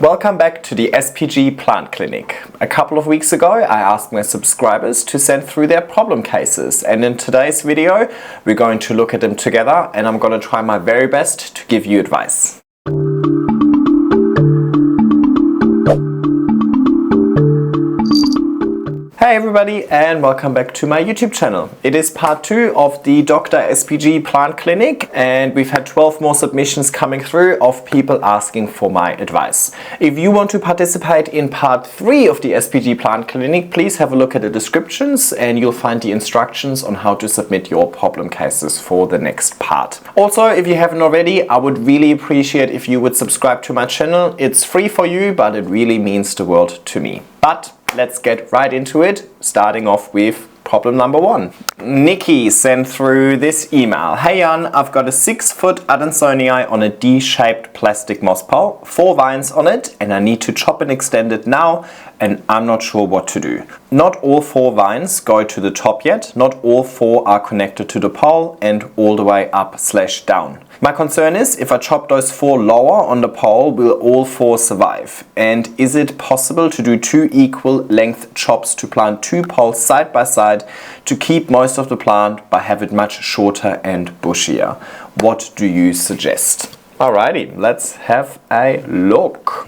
Welcome back to the SPG Plant Clinic. A couple of weeks ago I asked my subscribers to send through their problem cases, and in today's video we're going to look at them together and I'm going to try my very best to give you advice. Hey everybody, and welcome back to my YouTube channel. It is part 2 of the Dr. SPG Plant Clinic, and we've had 12 more submissions coming through of people asking for my advice. If you want to participate in part 3 of the SPG Plant Clinic, please have a look at the descriptions and you'll find the instructions on how to submit your problem cases for the next part. Also, if you haven't already, I would really appreciate if you would subscribe to my channel. It's free for you, but it really means the world to me. But let's get right into it, starting off with problem number 1. Nikki sent through this email. Hey Jan, I've got a 6-foot Adansonii on a D-shaped plastic moss pole, 4 vines on it, and I need to chop and extend it now, and I'm not sure what to do. Not all 4 vines go to the top yet, not all 4 are connected to the pole and all the way up/down. My concern is, if I chop those 4 lower on the pole, will all 4 survive? And is it possible to do 2 equal length chops to plant 2 poles side by side to keep most of the plant but have it much shorter and bushier? What do you suggest? Alrighty, let's have a look.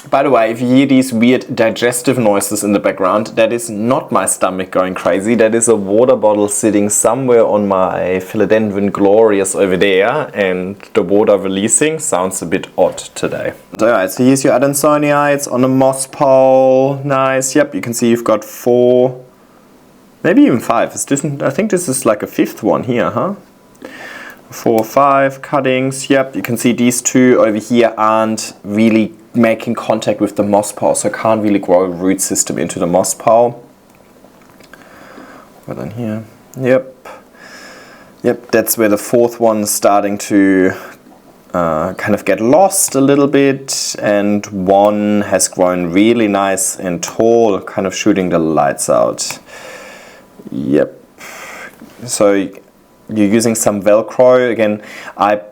By the way, if you hear these weird digestive noises in the background, that is not my stomach going crazy. That is a water bottle sitting somewhere on my Philodendron Glorious over there, and the water releasing sounds a bit odd today. Alright, so here's your Adansonii. It's on a moss pole. Nice. Yep, you can see you've got 4, maybe even 5. I think this is like a 5th one here, huh? 4 or 5 cuttings. Yep, you can see these 2 over here aren't really making contact with the moss pole, so I can't really grow a root system into the moss pole. But then here, yep, that's where the 4th one is starting to kind of get lost a little bit, and 1 has grown really nice and tall, kind of shooting the lights out. Yep, so you're using some Velcro. Again, I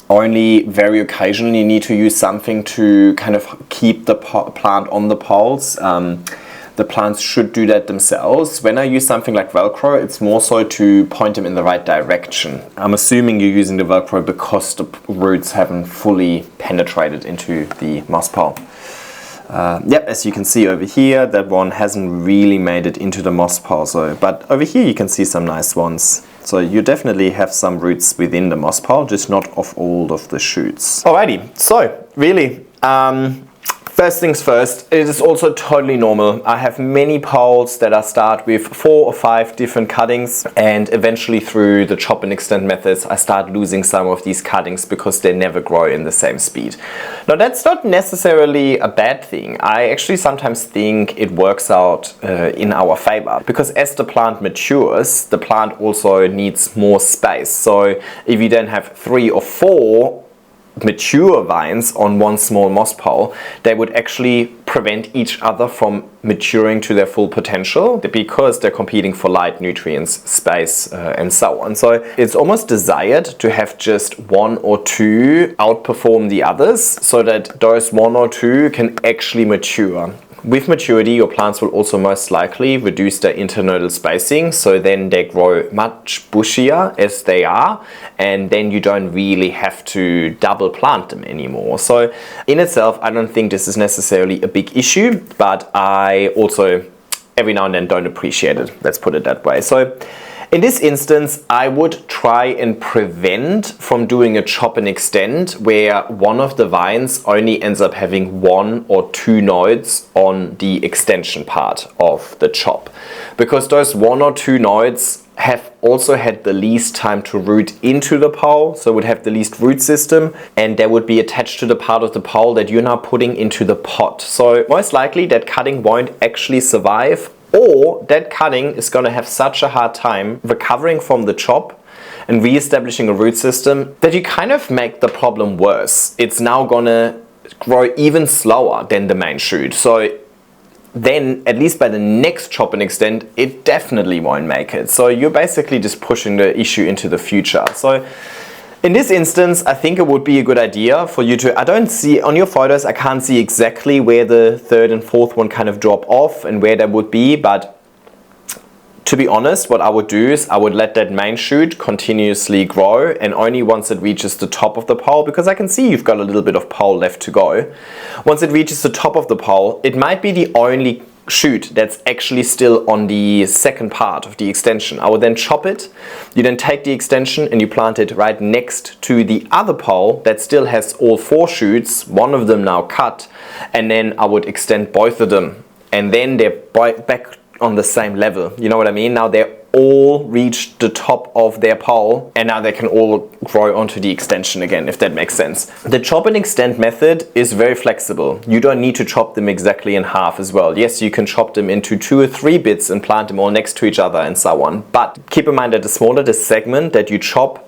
only very occasionally need to use something to kind of keep the plant on the poles. The plants should do that themselves. When I use something like Velcro, it's more so to point them in the right direction. I'm assuming you're using the Velcro because the roots haven't fully penetrated into the moss pole. Yep, as you can see over here, that one hasn't really made it into the moss pole. But over here you can see some nice ones. So you definitely have some roots within the moss pole, just not of all of the shoots. Alrighty, so really, first things first, it is also totally normal. I have many poles that I start with 4 or 5 different cuttings, and eventually through the chop and extend methods I start losing some of these cuttings because they never grow in the same speed. Now that's not necessarily a bad thing. I actually sometimes think it works out in our favor, because as the plant matures, the plant also needs more space. So if you then have 3 or 4 mature vines on one small moss pole, they would actually prevent each other from maturing to their full potential because they're competing for light, nutrients, space, and so on. So it's almost desired to have just 1 or 2 outperform the others so that those 1 or 2 can actually mature. With maturity, your plants will also most likely reduce their internodal spacing, so then they grow much bushier as they are, and then you don't really have to double plant them anymore. So in itself, I don't think this is necessarily a big issue, but I also every now and then don't appreciate it. Let's put it that way. So in this instance, I would try and prevent from doing a chop and extend where one of the vines only ends up having 1 or 2 nodes on the extension part of the chop. Because those 1 or 2 nodes have also had the least time to root into the pole, so would have the least root system, and they would be attached to the part of the pole that you're now putting into the pot. So most likely that cutting won't actually survive, or that cutting is going to have such a hard time recovering from the chop and re-establishing a root system that you kind of make the problem worse. It's now going to grow even slower than the main shoot. So then, at least by the next chop and extend, it definitely won't make it. So you're basically just pushing the issue into the future. So In this instance, I think it would be a good idea for you to, I don't see, on your photos, I can't see exactly where the third and fourth one kind of drop off and where that would be, but to be honest, what I would do is I would let that main shoot continuously grow, and only once it reaches the top of the pole, because I can see you've got a little bit of pole left to go. Once it reaches the top of the pole, it might be the only shoot that's actually still on the second part of the extension. I would then chop it. You then take the extension and you plant it right next to the other pole that still has all 4 shoots, one of them now cut, and then I would extend both of them, and then they're back on the same level. You know what I mean? Now they're all reached the top of their pole, and now they can all grow onto the extension again, if that makes sense. The chop and extend method is very flexible. You don't need to chop them exactly in half as well. Yes, you can chop them into 2 or 3 bits and plant them all next to each other and so on. But keep in mind that the smaller the segment that you chop,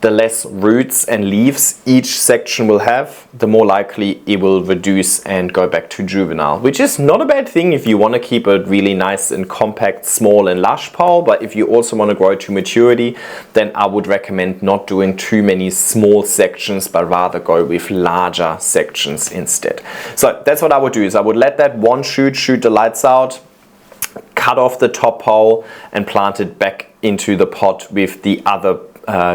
the less roots and leaves each section will have, the more likely it will reduce and go back to juvenile, which is not a bad thing if you want to keep a really nice and compact, small and lush pole. But if you also want to grow to maturity, then I would recommend not doing too many small sections, but rather go with larger sections instead. So that's what I would do, is I would let that one shoot the lights out, cut off the top pole and plant it back into the pot with the other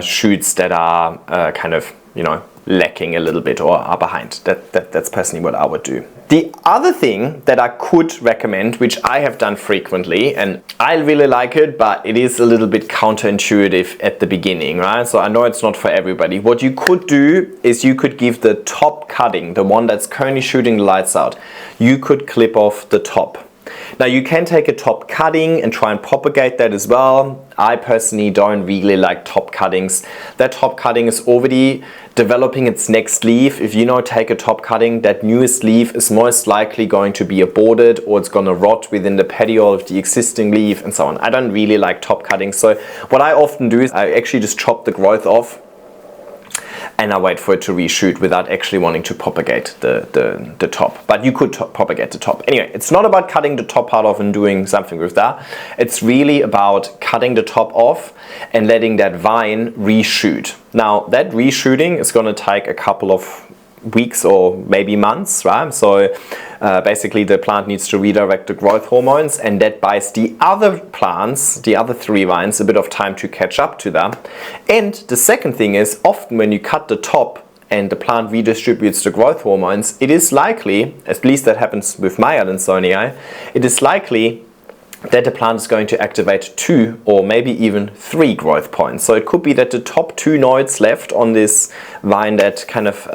shoots that are kind of, you know, lacking a little bit or are behind. That's personally what I would do. The other thing that I could recommend, which I have done frequently, and I really like it, but it is a little bit counterintuitive at the beginning, right? So I know it's not for everybody. What you could do is you could give the top cutting, the one that's currently shooting the lights out, you could clip off the top. Now you can take a top cutting and try and propagate that as well. I personally don't really like top cuttings. That top cutting is already developing its next leaf. If you now take a top cutting, that newest leaf is most likely going to be aborted, or it's going to rot within the petiole of the existing leaf and so on. I don't really like top cuttings. So what I often do is I actually just chop the growth off and I wait for it to reshoot without actually wanting to propagate the top. But you could propagate the top. Anyway, it's not about cutting the top part off and doing something with that. It's really about cutting the top off and letting that vine reshoot. Now, that reshooting is going to take a couple of weeks or maybe months, right? So basically the plant needs to redirect the growth hormones, and that buys the other plants, the other 3 vines, a bit of time to catch up to that. And the second thing is, often when you cut the top and the plant redistributes the growth hormones, it is likely, at least that happens with my Adansonii, it is likely that the plant is going to activate 2 or maybe even 3 growth points. So it could be that the top 2 nodes left on this vine that kind of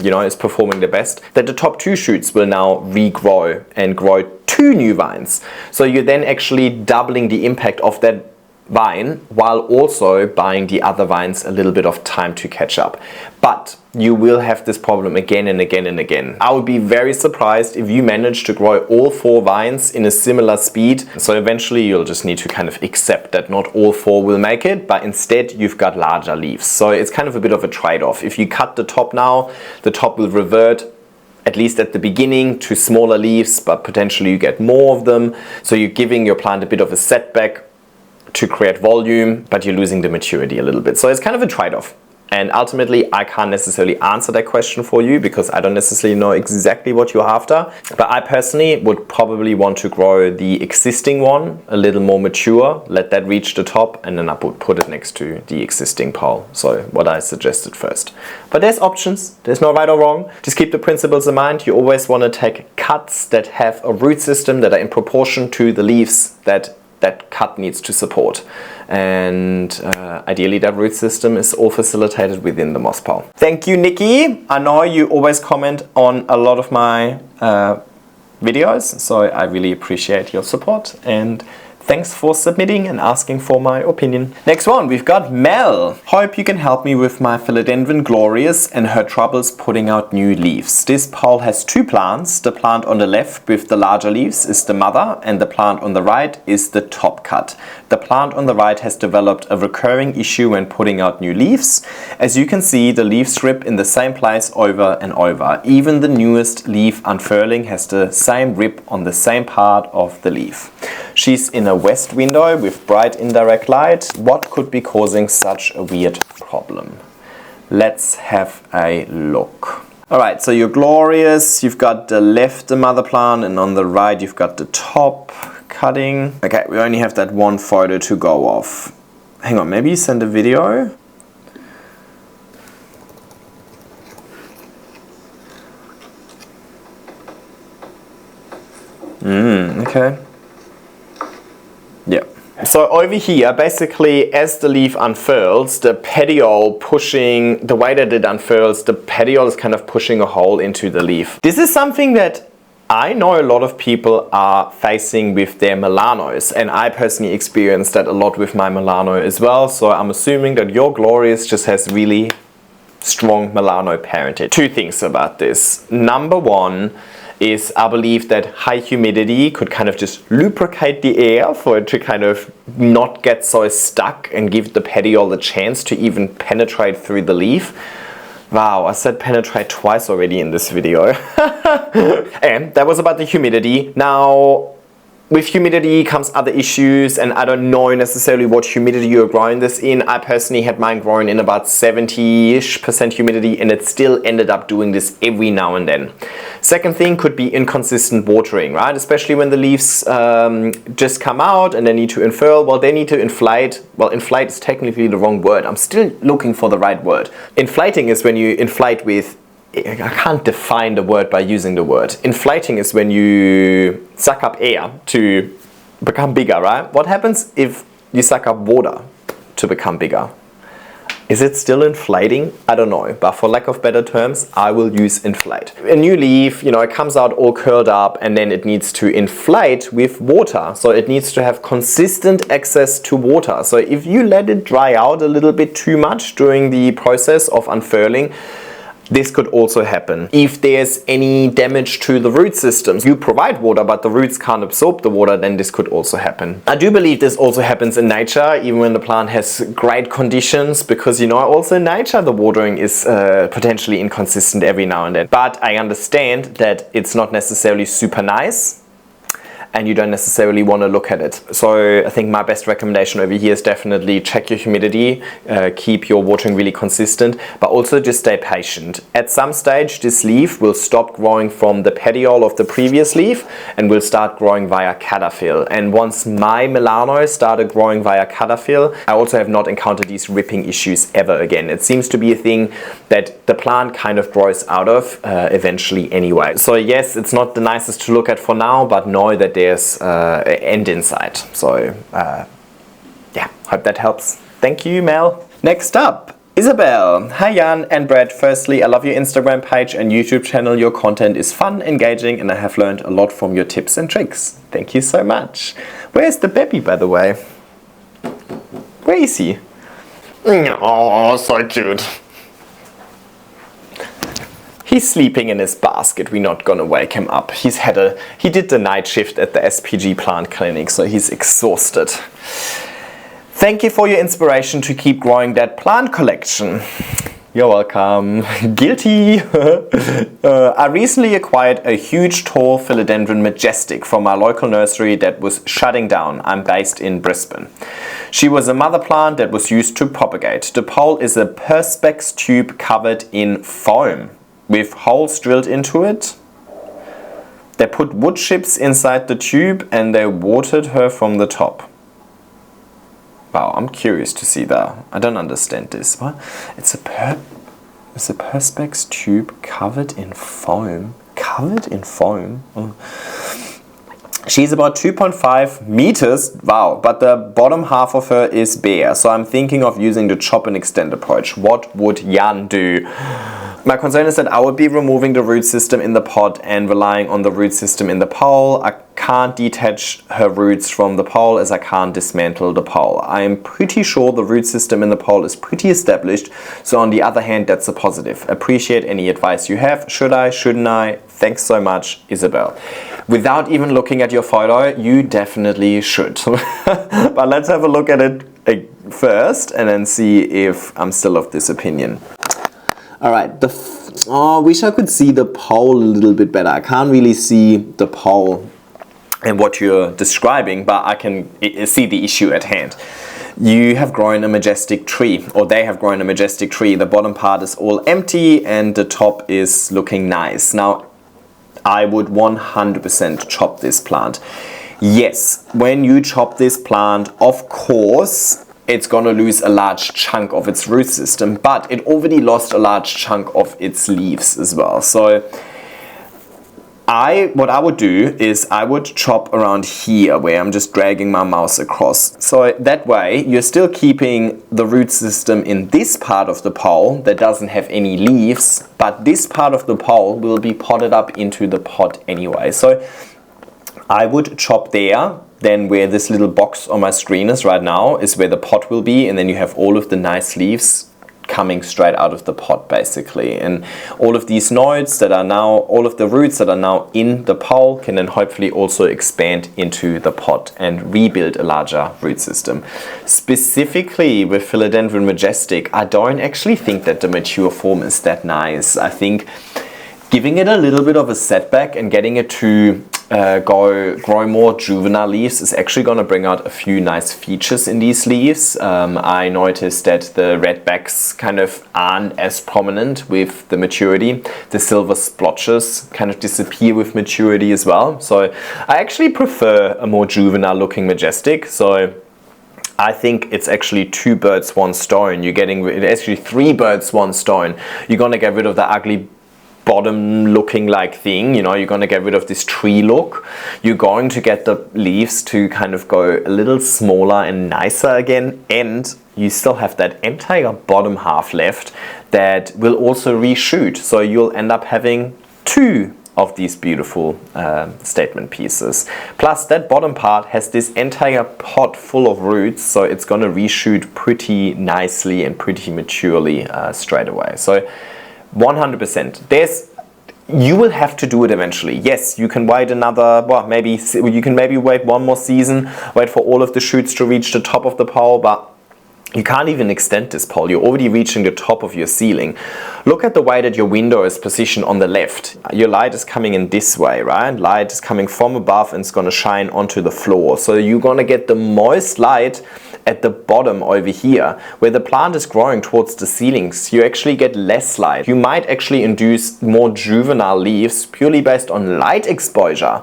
you know, is performing the best, that the top 2 shoots will now regrow and grow 2 new vines. So you're then actually doubling the impact of that vine while also buying the other vines a little bit of time to catch up. But you will have this problem again and again and again. I would be very surprised if you manage to grow all 4 vines in a similar speed. So eventually you'll just need to kind of accept that not all 4 will make it, but instead you've got larger leaves. So it's kind of a bit of a trade-off. If you cut the top now, the top will revert, at least at the beginning, to smaller leaves, but potentially you get more of them. So you're giving your plant a bit of a setback to create volume, but you're losing the maturity a little bit. So it's kind of a trade-off. And ultimately, I can't necessarily answer that question for you because I don't necessarily know exactly what you're after. But I personally would probably want to grow the existing one a little more mature, let that reach the top, and then I would put it next to the existing pole. So what I suggested first. But there's options. There's no right or wrong. Just keep the principles in mind. You always want to take cuts that have a root system that are in proportion to the leaves that cut needs to support, and ideally that root system is all facilitated within the moss pole. Thank you, Nikki. I know you always comment on a lot of my videos, so I really appreciate your support, and thanks for submitting and asking for my opinion. Next one, we've got Mel. Hope you can help me with my Philodendron Glorious and her troubles putting out new leaves. This pole has 2 plants. The plant on the left with the larger leaves is the mother, and the plant on the right is the top cut. The plant on the right has developed a recurring issue when putting out new leaves. As you can see, the leaves strip in the same place over and over. Even the newest leaf unfurling has the same rip on the same part of the leaf. She's in a west window with bright indirect light. What could be causing such a weird problem? Let's have a look. Alright, so you're glorious. You've got the left, the mother plant, and on the right you've got the top cutting. Okay, we only have that one photo to go off. Hang on, maybe you send a video? Okay. Yeah. So over here, basically, as the leaf unfurls, the petiole pushing, the way that it unfurls, the petiole is kind of pushing a hole into the leaf. This is something that I know a lot of people are facing with their Milanos, and I personally experienced that a lot with my Milano as well, so I'm assuming that your Glorious just has really strong Milano parentage. Two things about this. Number one is I believe that high humidity could kind of just lubricate the air for it to kind of not get so stuck and give the petiole the chance to even penetrate through the leaf. Wow, I said penetrate twice already in this video. And that was about the humidity. Now, with humidity comes other issues, and I don't know necessarily what humidity you're growing this in. I personally had mine growing in about 70-ish% humidity, and it still ended up doing this every now and then. Second thing could be inconsistent watering, right? Especially when the leaves just come out and they need to unfurl. Well, they need to inflate. Well, inflate is technically the wrong word. I'm still looking for the right word. Inflating is when you inflate with, I can't define the word by using the word. Inflating is when you suck up air to become bigger, right? What happens if you suck up water to become bigger? Is it still inflating? I don't know, but for lack of better terms, I will use inflate. A new leaf, you know, it comes out all curled up and then it needs to inflate with water. So it needs to have consistent access to water. So if you let it dry out a little bit too much during the process of unfurling, this could also happen. If there's any damage to the root systems, you provide water but the roots can't absorb the water, then this could also happen. I do believe this also happens in nature, even when the plant has great conditions, because you know, also in nature the watering is potentially inconsistent every now and then. But I understand that it's not necessarily super nice, and you don't necessarily want to look at it. So I think my best recommendation over here is definitely check your humidity, keep your watering really consistent, but also just stay patient. At some stage this leaf will stop growing from the petiole of the previous leaf and will start growing via cataphyll. And once my Milano started growing via cataphyll, I also have not encountered these ripping issues ever again. It seems to be a thing that the plant kind of grows out of eventually anyway. So yes, it's not the nicest to look at for now, but know that there's end in sight. So yeah, hope that helps. Thank you, Mel. Next up, Isabel. Hi Jan and Brad. Firstly, I love your Instagram page and YouTube channel. Your content is fun, engaging, and I have learned a lot from your tips and tricks. Thank you so much. Where's the baby, by the way? Where is he? Oh, so cute. He's sleeping in his basket. We're not gonna wake him up. He did the night shift at the SPG Plant Clinic, so he's exhausted. Thank you for your inspiration to keep growing that plant collection. You're welcome. Guilty. I recently acquired a huge tall Philodendron Majestic from my local nursery that was shutting down. I'm based in Brisbane. She was a mother plant that was used to propagate. The pole is a perspex tube covered in foam with holes drilled into it. They put wood chips inside the tube and they watered her from the top. Wow, I'm curious to see that. I don't understand this. What? It's a perspex tube covered in foam. Covered in foam? Oh. She's about 2.5 meters, wow, but the bottom half of her is bare. So I'm thinking of using the chop and extend approach. What would Jan do? My concern is that I would be removing the root system in the pot and relying on the root system in the pole. I can't detach her roots from the pole as I can't dismantle the pole. I am pretty sure the root system in the pole is pretty established, so on the other hand, that's a positive. Appreciate any advice you have. Should I, shouldn't I? Thanks so much, Isabel. Without even looking at your photo, you definitely should. But let's have a look at it first and then see if I'm still of this opinion. Alright, I wish I could see the pole a little bit better. I can't really see the pole and what you're describing, but I can see the issue at hand. you have grown a majestic tree, or they have grown a majestic tree. The bottom part is all empty and the top is looking nice. Now, I would 100% chop this plant. Yes, when you chop this plant, of course, it's gonna lose a large chunk of its root system, but it already lost a large chunk of its leaves as well. So what I would do is I would chop around here where I'm just dragging my mouse across. So that way you're still keeping the root system in this part of the pole that doesn't have any leaves, but this part of the pole will be potted up into the pot anyway. So I would chop there, then where this little box on my screen is right now is where the pot will be, and then you have all of the nice leaves coming straight out of the pot basically, and all of these nodes that are now, all of the roots that are now in the pole can then hopefully also expand into the pot and rebuild a larger root system. Specifically with Philodendron Majestic, I don't actually think that the mature form is that nice. I think giving it a little bit of a setback and getting it to grow more juvenile leaves is actually going to bring out a few nice features in these leaves. I noticed that the red backs kind of aren't as prominent with the maturity. The silver splotches kind of disappear with maturity as well. So I actually prefer a more juvenile looking Majestic. So I think it's actually 2 birds, 1 stone. You're getting actually 3 birds, 1 stone. You're going to get rid of the ugly bottom looking like thing, you know, you're going to get rid of this tree look. You're going to get the leaves to kind of go a little smaller and nicer again, and you still have that entire bottom half left that will also reshoot. So you'll end up having 2 of these beautiful statement pieces. Plus that bottom part has this entire pot full of roots, so it's going to reshoot pretty nicely and pretty maturely straight away. So 100%. You will have to do it eventually. Yes, you can wait another, well, maybe you can wait 1 more season, wait for all of the shoots to reach the top of the pole, but you can't even extend this pole. You're already reaching the top of your ceiling. Look at the way that your window is positioned on the left. Your light is coming in this way, right? Light is coming from above and it's going to shine onto the floor. So you're going to get the most light at the bottom over here. Where the plant is growing towards the ceilings, you actually get less light. You might actually induce more juvenile leaves purely based on light exposure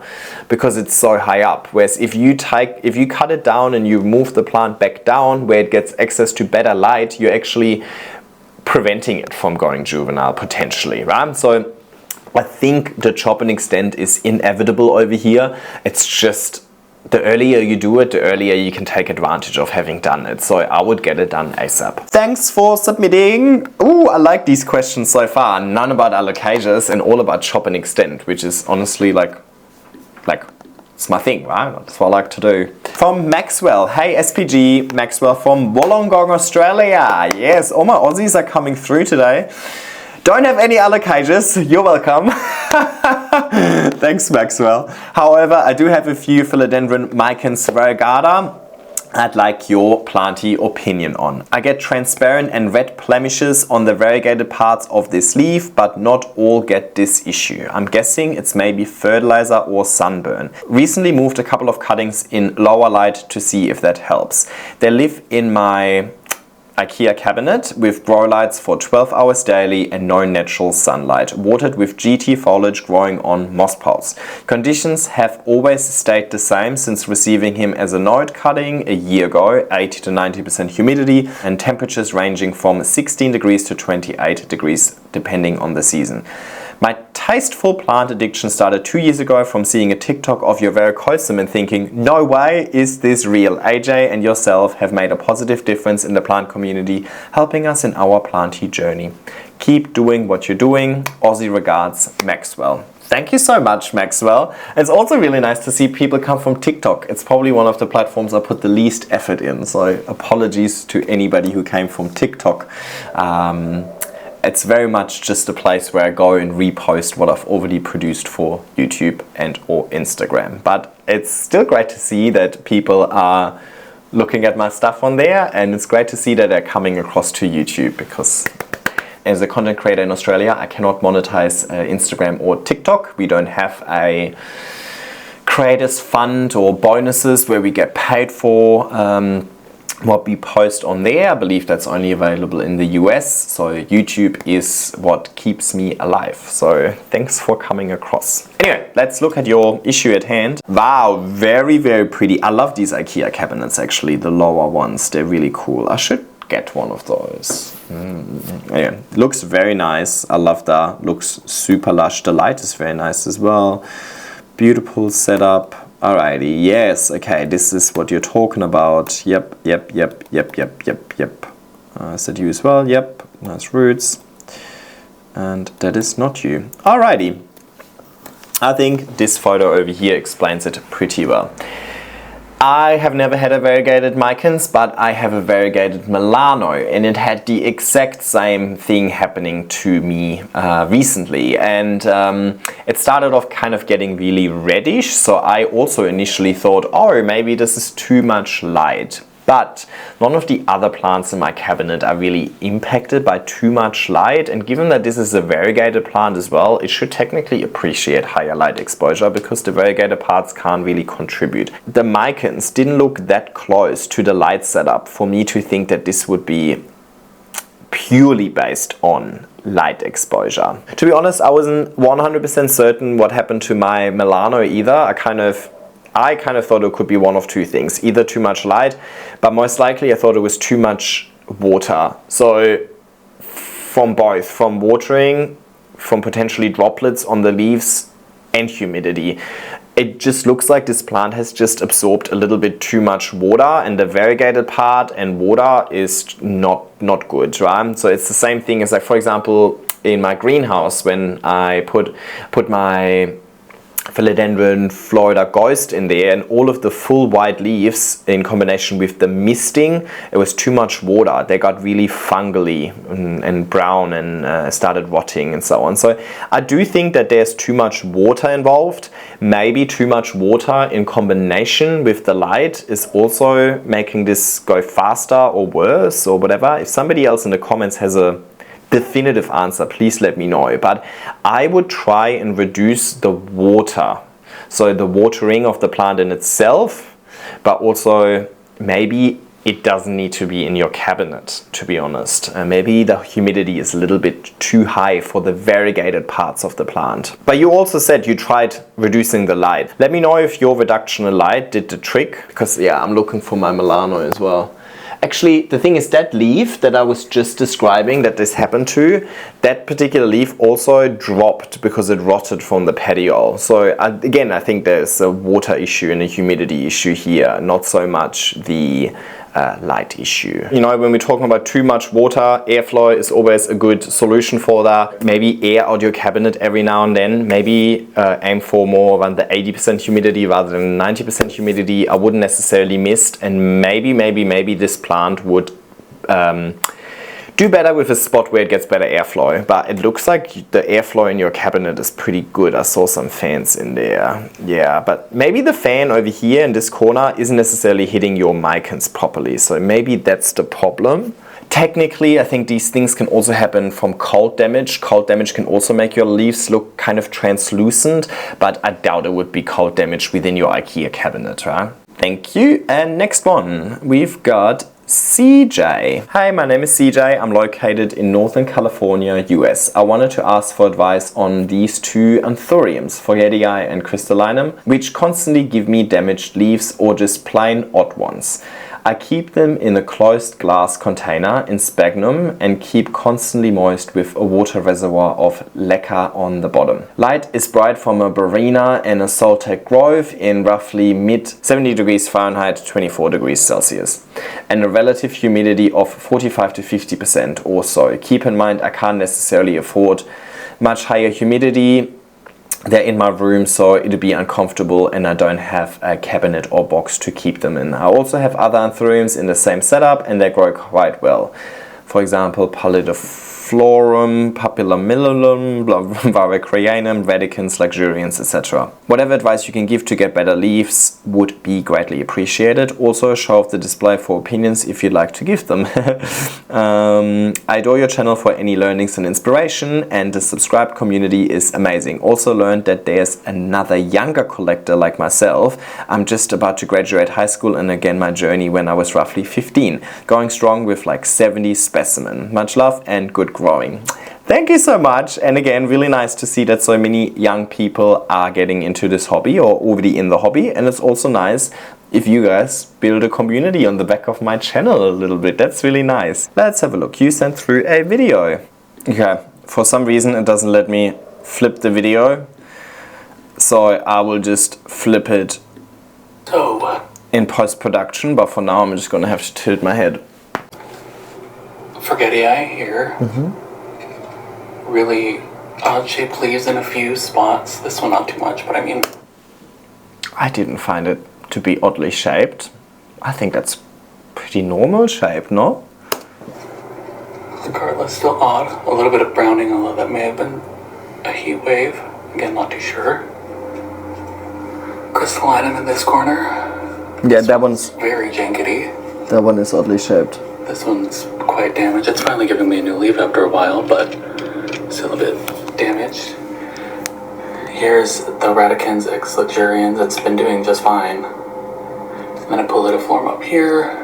because it's so high up. Whereas if you cut it down and you move the plant back down where it gets access to better light, you're actually preventing it from going juvenile potentially, right? So I think the chop and extend is inevitable over here. It's just the earlier you do it, the earlier you can take advantage of having done it. So I would get it done ASAP. Thanks for submitting. Ooh, I like these questions so far. None about alocasias and all about chop and extend, which is honestly like it's my thing, right? That's what I like to do. From Maxwell. Hey SPG, Maxwell from Wollongong, Australia. Yes, all my Aussies are coming through today. Don't have any alocasias, you're welcome. Thanks Maxwell. However, I do have a few Philodendron Micans variegata I'd like your planty opinion on. I get transparent and red blemishes on the variegated parts of this leaf, but not all get this issue. I'm guessing it's maybe fertilizer or sunburn. Recently moved a couple of cuttings in lower light to see if that helps. They live in my IKEA cabinet with grow lights for 12 hours daily and no natural sunlight, watered with GT foliage growing on moss pots. Conditions have always stayed the same since receiving him as a node cutting a year ago, 80 to 90% humidity and temperatures ranging from 16 degrees to 28 degrees depending on the season. My tasteful plant addiction started 2 years ago from seeing a TikTok of your varicosum and thinking, no way is this real. AJ and yourself have made a positive difference in the plant community, helping us in our planty journey. Keep doing what you're doing. Aussie regards, Maxwell. Thank you so much, Maxwell. It's also really nice to see people come from TikTok. It's probably one of the platforms I put the least effort in, so apologies to anybody who came from TikTok. It's very much just a place where I go and repost what I've already produced for YouTube and or Instagram. But it's still great to see that people are looking at my stuff on there, and it's great to see that they're coming across to YouTube, because as a content creator in Australia, I cannot monetize Instagram or TikTok. We don't have a creators fund or bonuses where we get paid for what we post on there. I believe that's only available in the US, so YouTube is what keeps me alive. So thanks for coming across. Anyway, let's look at your issue at hand. Wow, very, very pretty. I love these IKEA cabinets actually, the lower ones. They're really cool. I should get one of those. Anyway, looks very nice. I love that. Looks super lush. The light is very nice as well. Beautiful setup. Alrighty, yes, okay, this is what you're talking about. Yep. Is that you as well? Yep, nice roots. And that is not you. Alrighty. I think this photo over here explains it pretty well. I have never had a variegated micans, but I have a variegated Milano, and it had the exact same thing happening to me recently. And it started off kind of getting really reddish, so I also initially thought, oh, maybe this is too much light. But none of the other plants in my cabinet are really impacted by too much light, and given that this is a variegated plant as well, it should technically appreciate higher light exposure because the variegated parts can't really contribute. The micans didn't look that close to the light setup for me to think that this would be purely based on light exposure. To be honest, I wasn't 100% certain what happened to my Milano either. I kind of thought it could be one of two things, either too much light, but most likely I thought it was too much water. So from both, from watering, from potentially droplets on the leaves and humidity. It just looks like this plant has just absorbed a little bit too much water, and the variegated part and water is not good, right? So it's the same thing as, like, for example, in my greenhouse when I put my Philodendron Florida Ghost in there, and all of the full white leaves in combination with the misting, it was too much water. They got really fungally and brown and started rotting and so on. So I do think that there's too much water involved. Maybe too much water in combination with the light is also making this go faster or worse or whatever. If somebody else in the comments has a definitive answer, please let me know. But I would try and reduce the water, so the watering of the plant in itself, but also maybe it doesn't need to be in your cabinet, to be honest. Maybe the humidity is a little bit too high for the variegated parts of the plant. But you also said you tried reducing the light. Let me know if your reduction in light did the trick, because yeah, I'm looking for my Milano as well. Actually, the thing is, that leaf that I was just describing that this happened to, that particular leaf also dropped because it rotted from the petiole. So again, I think there's a water issue and a humidity issue here, not so much the light issue. You know, when we're talking about too much water, airflow is always a good solution for that. Maybe air out your cabinet every now and then. Maybe aim for more around the 80% humidity rather than 90% humidity. I wouldn't necessarily mist, and maybe this plant would do better with a spot where it gets better airflow. But it looks like the airflow in your cabinet is pretty good. I saw some fans in there. Yeah, but maybe the fan over here in this corner isn't necessarily hitting your micans properly. So maybe that's the problem. Technically, I think these things can also happen from cold damage. Cold damage can also make your leaves look kind of translucent, but I doubt it would be cold damage within your IKEA cabinet, right? Thank you. And next one, we've got CJ. Hi, my name is CJ. I'm located in Northern California, US. I wanted to ask for advice on these two Anthuriums, Forgetii and Crystallinum, which constantly give me damaged leaves or just plain odd ones. I keep them in a closed glass container in sphagnum and keep constantly moist with a water reservoir of leca on the bottom. Light is bright from a Barina and a Soltec Grove in roughly mid 70 degrees Fahrenheit, 24 degrees Celsius, and a relative humidity of 45 to 50% or so. Keep in mind, I can't necessarily afford much higher humidity. They're in my room, so it'll be uncomfortable, and I don't have a cabinet or box to keep them in. I also have other Anthuriums in the same setup, and they grow quite well. For example, Fiddle florum, papillomilum, variegated, radicans, luxurians, etc. Whatever advice you can give to get better leaves would be greatly appreciated. Also, show off the display for opinions if you'd like to give them. I adore your channel for any learnings and inspiration, and the subscribed community is amazing. Also learned that there's another younger collector like myself. I'm just about to graduate high school, and again my journey when I was roughly 15. Going strong with like 70 specimen. Much love and good growing. Thank you so much, and again, really nice to see that so many young people are getting into this hobby or already in the hobby, and it's also nice if you guys build a community on the back of my channel a little bit. That's really nice. Let's have a look. You sent through a video. Okay, for some reason it doesn't let me flip the video, so I will just flip it in post-production, but for now I'm just gonna have to tilt my head. Forgetty eye here. Really odd-shaped leaves in a few spots. This one not too much, but I mean... I didn't find it to be oddly shaped. I think that's pretty normal shape, no? The cartlet's still odd. A little bit of browning, although that may have been a heat wave. Again, not too sure. Crystallinum in this corner. Yeah, that one's very jankety. That one is oddly shaped. This one's quite damaged. It's finally giving me a new leaf after a while, but still a bit damaged. Here's the Radicans X luxurians. It's been doing just fine. And then I pull it a form up here.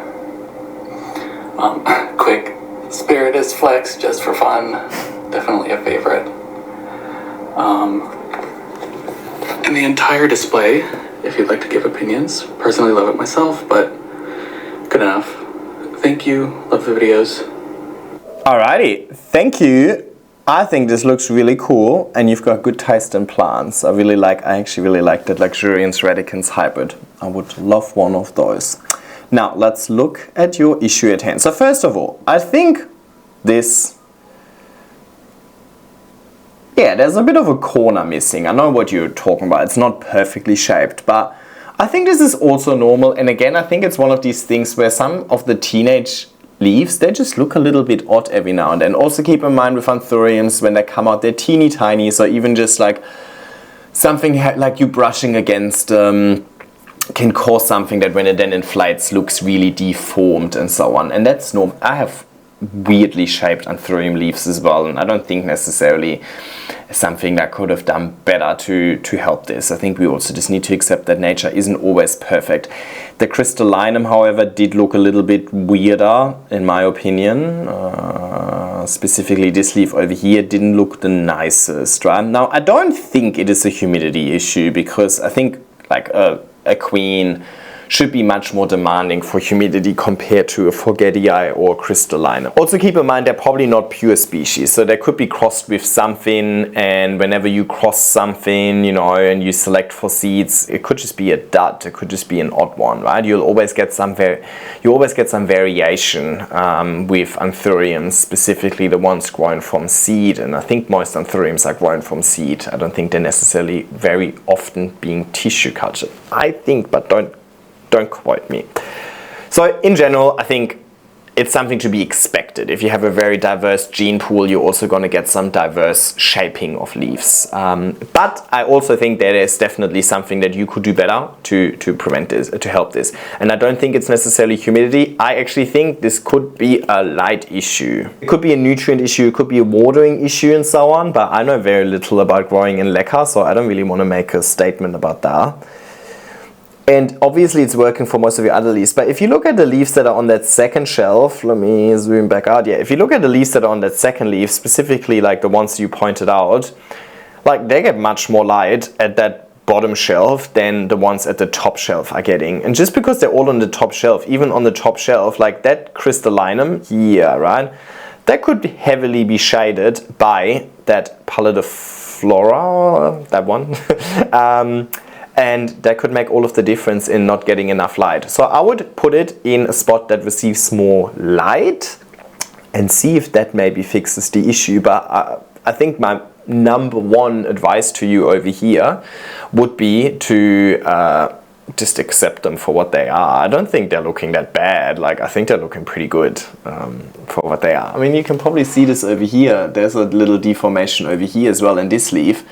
Quick Spiritus flex just for fun. Definitely a favorite. And the entire display, if you'd like to give opinions. Personally love it myself, but good enough. Thank you. Love the videos. Alrighty, thank you. I think this looks really cool, and you've got good taste in plants. I actually really like that Luxurians Radicans hybrid. I would love one of those. Now, let's look at your issue at hand. So first of all, I think this... Yeah, there's a bit of a corner missing. I know what you're talking about. It's not perfectly shaped, but I think this is also normal. And again, I think it's one of these things where some of the teenage leaves, they just look a little bit odd every now and then. Also keep in mind with Anthuriums, when they come out, they're teeny tiny, so even just like something like you brushing against can cause something that when it then inflates looks really deformed and so on. And that's normal. I have weirdly shaped Anthurium leaves as well, and I don't think necessarily something that could have done better to help this. I think we also just need to accept that nature isn't always perfect. The crystallinum, however, did look a little bit weirder in my opinion. Specifically this leaf over here didn't look the nicest, right? Now I don't think it is a humidity issue, because I think like a queen should be much more demanding for humidity compared to a forgetii or crystallinum. Also keep in mind they're probably not pure species, so they could be crossed with something, and whenever you cross something, you know, and you select for seeds, it could just be a dud, it could just be an odd one, right? You'll always get some variation with Anthuriums, specifically the ones grown from seed, and I think most Anthuriums are grown from seed. I don't think they're necessarily very often being tissue cultured. I think, but don't quote me. So in general, I think it's something to be expected. If you have a very diverse gene pool, you're also going to get some diverse shaping of leaves. But I also think that there's definitely something that you could do better to prevent this, to help this. And I don't think it's necessarily humidity. I actually think this could be a light issue. It could be a nutrient issue, it could be a watering issue and so on, but I know very little about growing in leca, so I don't really want to make a statement about that. And obviously it's working for most of your other leaves, but if you look at the leaves that are on that second shelf, let me zoom back out, yeah, if you look at the leaves that are on that second leaf, specifically like the ones you pointed out, like they get much more light at that bottom shelf than the ones at the top shelf are getting. And just because they're all on the top shelf, even on the top shelf, like that crystallinum here, right, that could heavily be shaded by that Rhaphidophora, that one. And that could make all of the difference in not getting enough light. So I would put it in a spot that receives more light and see if that maybe fixes the issue. But I think my number one advice to you over here would be to just accept them for what they are. I don't think they're looking that bad. Like, I think they're looking pretty good for what they are. I mean, you can probably see this over here. There's a little deformation over here as well in this leaf.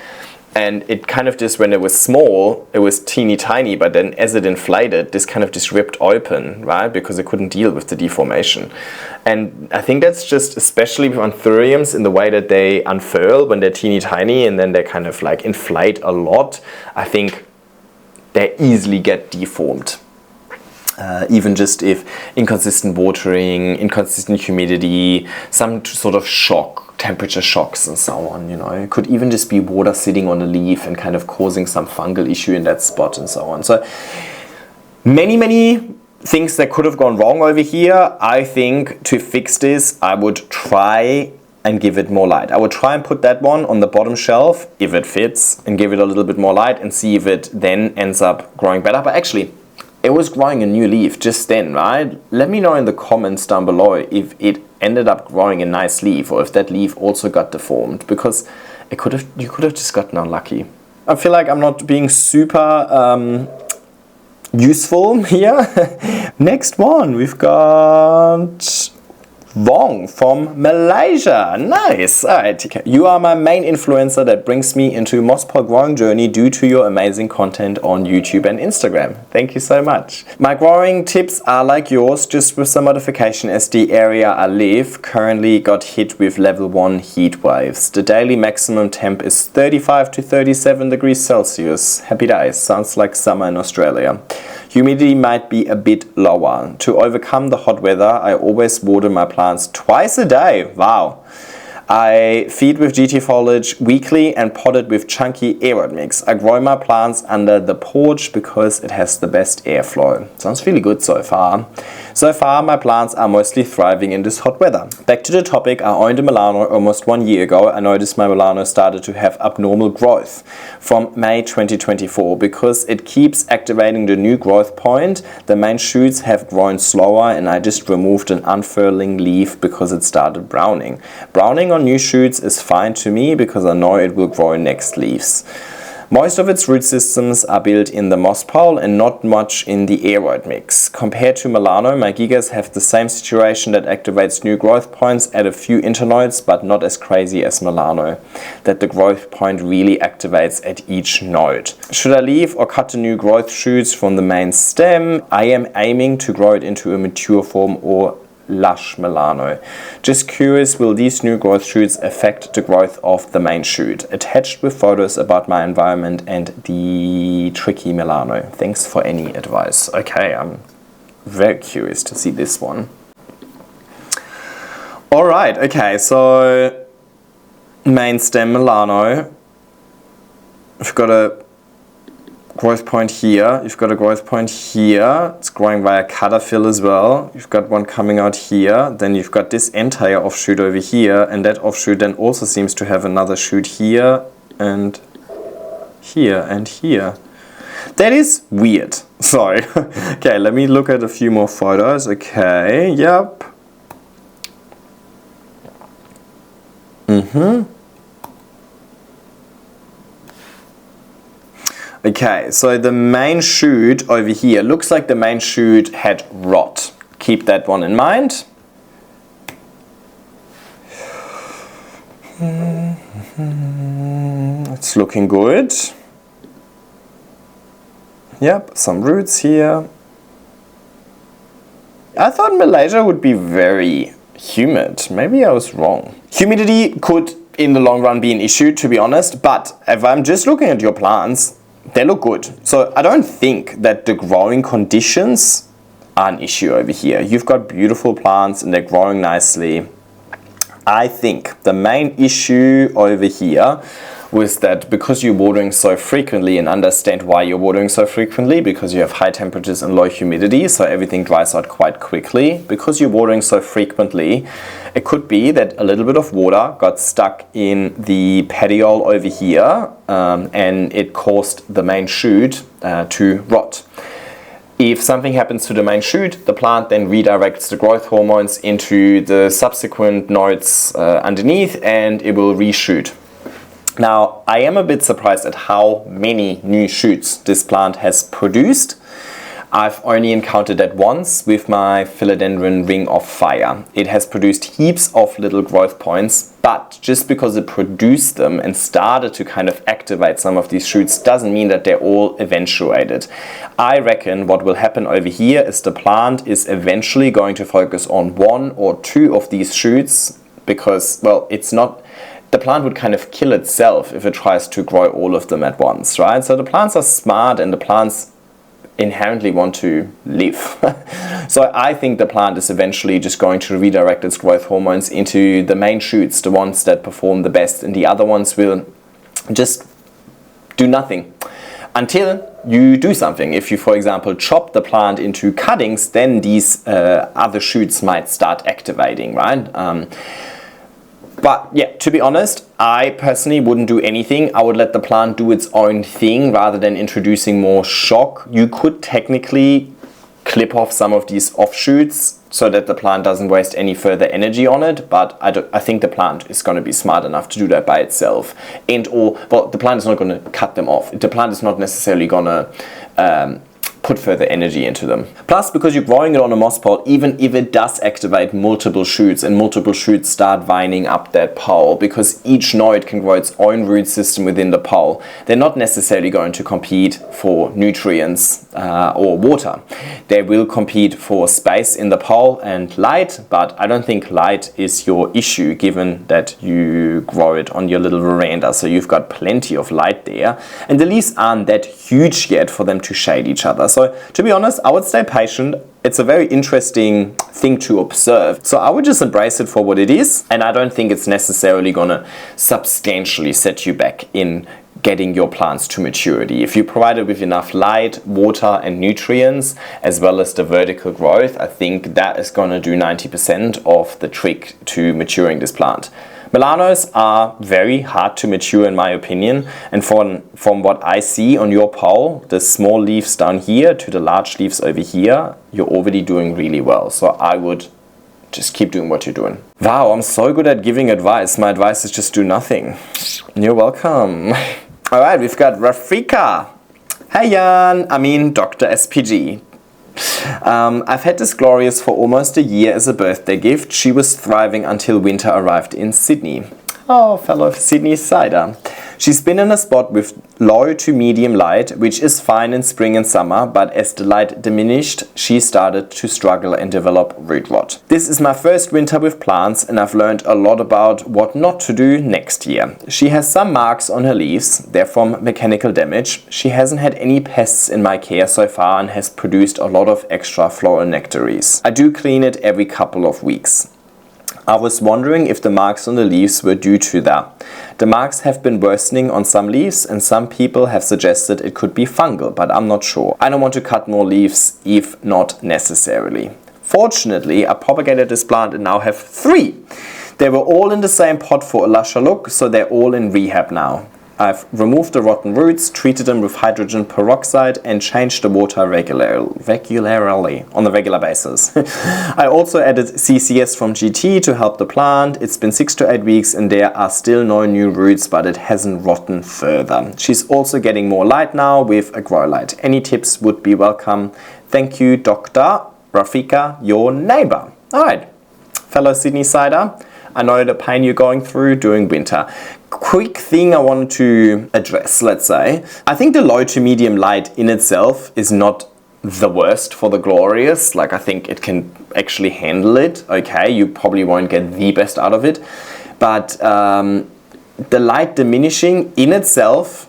And it kind of just, when it was small, it was teeny tiny, but then as it inflated, this kind of just ripped open, right? Because it couldn't deal with the deformation. And I think that's just, especially with Anthuriums, in the way that they unfurl when they're teeny tiny and then they kind of like inflate a lot. I think they easily get deformed. Even just if inconsistent watering, inconsistent humidity, some sort of shock, temperature shocks and so on, you know. It could even just be water sitting on a leaf and kind of causing some fungal issue in that spot and so on. So many things that could have gone wrong over here. I think to fix this, I would try and give it more light. I would try and put that one on the bottom shelf if it fits and give it a little bit more light and see if it then ends up growing better. But actually, it was growing a new leaf just then, right? Let me know in the comments down below if it ended up growing a nice leaf or if that leaf also got deformed, because you could have just gotten unlucky. I feel like I'm not being super useful here. Next one, we've got Wong from Malaysia. Nice. Alright, you are my main influencer that brings me into moss pot growing journey due to your amazing content on YouTube and Instagram. Thank you so much. My growing tips are like yours, just with some modification, as the area I live currently got hit with level 1 heat waves. The daily maximum temp is 35 to 37 degrees Celsius. Happy days. Sounds like summer in Australia. Humidity might be a bit lower. To overcome the hot weather, I always water my plants twice a day. Wow. I feed with GT foliage weekly and pot it with chunky aroid mix. I grow my plants under the porch because it has the best airflow. Sounds really good so far. So far, my plants are mostly thriving in this hot weather. Back to the topic, I owned a Milano almost 1 year ago. I noticed my Milano started to have abnormal growth from May 2024 because it keeps activating the new growth point. The main shoots have grown slower and I just removed an unfurling leaf because it started browning. Browning on new shoots is fine to me because I know it will grow in next leaves. Most of its root systems are built in the moss pole and not much in the aroid mix. Compared to Milano, my gigas have the same situation that activates new growth points at a few internodes, but not as crazy as Milano, that the growth point really activates at each node. Should I leave or cut the new growth shoots from the main stem? I am aiming to grow it into a mature form or lush Milano. Just curious, will these new growth shoots affect the growth of the main shoot? Attached with photos about my environment and the tricky Milano. Thanks for any advice. Okay, I'm very curious to see this one. Alright, okay, so main stem Milano. We've got a growth point here, you've got a growth point here, it's growing via cutter fill as well, you've got one coming out here, then you've got this entire offshoot over here, and that offshoot then also seems to have another shoot here, and here, and here. That is weird, sorry. Okay, let me look at a few more photos, okay, yep. Okay, so the main shoot over here, looks like the main shoot had rot. Keep that one in mind. It's looking good. Yep, some roots here. I thought Malaysia would be very humid. Maybe I was wrong. Humidity could in the long run be an issue, to be honest, but if I'm just looking at your plants, they look good. So I don't think that the growing conditions are an issue over here. You've got beautiful plants and they're growing nicely. I think the main issue over here was that because you're watering so frequently, and understand why you're watering so frequently, because you have high temperatures and low humidity, so everything dries out quite quickly. Because you're watering so frequently, it could be that a little bit of water got stuck in the petiole over here and it caused the main shoot to rot. If something happens to the main shoot, the plant then redirects the growth hormones into the subsequent nodes underneath and it will reshoot. Now, I am a bit surprised at how many new shoots this plant has produced. I've only encountered that once with my Philodendron Ring of Fire. It has produced heaps of little growth points, but just because it produced them and started to kind of activate some of these shoots doesn't mean that they're all eventuated. I reckon what will happen over here is the plant is eventually going to focus on 1 or 2 of these shoots because, well, it's not... The plant would kind of kill itself if it tries to grow all of them at once, right? So the plants are smart and the plants inherently want to live. So I think the plant is eventually just going to redirect its growth hormones into the main shoots, the ones that perform the best, and the other ones will just do nothing until you do something. If you, for example, chop the plant into cuttings, then these other shoots might start activating, right? But yeah, to be honest, I personally wouldn't do anything. I would let the plant do its own thing rather than introducing more shock. You could technically clip off some of these offshoots so that the plant doesn't waste any further energy on it, but I think the plant is going to be smart enough to do that by itself. Well, the plant is not going to cut them off. The plant is not necessarily going to put further energy into them. Plus, because you're growing it on a moss pole, even if it does activate multiple shoots and multiple shoots start vining up that pole, because each node can grow its own root system within the pole, they're not necessarily going to compete for nutrients or water. They will compete for space in the pole and light, but I don't think light is your issue given that you grow it on your little veranda, so you've got plenty of light there, and the leaves aren't that huge yet for them to shade each other. So to be honest, I would stay patient. It's a very interesting thing to observe. So I would just embrace it for what it is, and I don't think it's necessarily gonna substantially set you back in getting your plants to maturity. If you provide it with enough light, water and nutrients, as well as the vertical growth, I think that is gonna do 90% of the trick to maturing this plant. Milanos are very hard to mature in my opinion, and from what I see on your pole, the small leaves down here to the large leaves over here, you're already doing really well. So I would just keep doing what you're doing. Wow, I'm so good at giving advice. My advice is just do nothing. You're welcome. All right, we've got Rafika. Hey Jan, Dr. SPG. I've had this Glorious for almost a year as a birthday gift. She was thriving until winter arrived in Sydney. Oh, fellow Sydney cider. She's been in a spot with low to medium light, which is fine in spring and summer, but as the light diminished, she started to struggle and develop root rot. This is my first winter with plants, and I've learned a lot about what not to do next year. She has some marks on her leaves, they're from mechanical damage. She hasn't had any pests in my care so far and has produced a lot of extra floral nectaries. I do clean it every couple of weeks. I was wondering if the marks on the leaves were due to that. The marks have been worsening on some leaves, and some people have suggested it could be fungal, but I'm not sure. I don't want to cut more leaves if not necessarily. Fortunately, I propagated this plant and now have 3. They were all in the same pot for a lusher look, so they're all in rehab now. I've removed the rotten roots, treated them with hydrogen peroxide and changed the water regularly on a regular basis. I also added CCS from GT to help the plant. It's been 6 to 8 weeks and there are still no new roots, but it hasn't rotten further. She's also getting more light now with a grow light. Any tips would be welcome. Thank you, Dr. Rafika, your neighbor. All right, fellow Sydney cider. I know the pain you're going through during winter. Quick thing I wanted to address, let's say. I think the low to medium light in itself is not the worst for the Glorious. Like, I think it can actually handle it. Okay, you probably won't get the best out of it. But the light diminishing in itself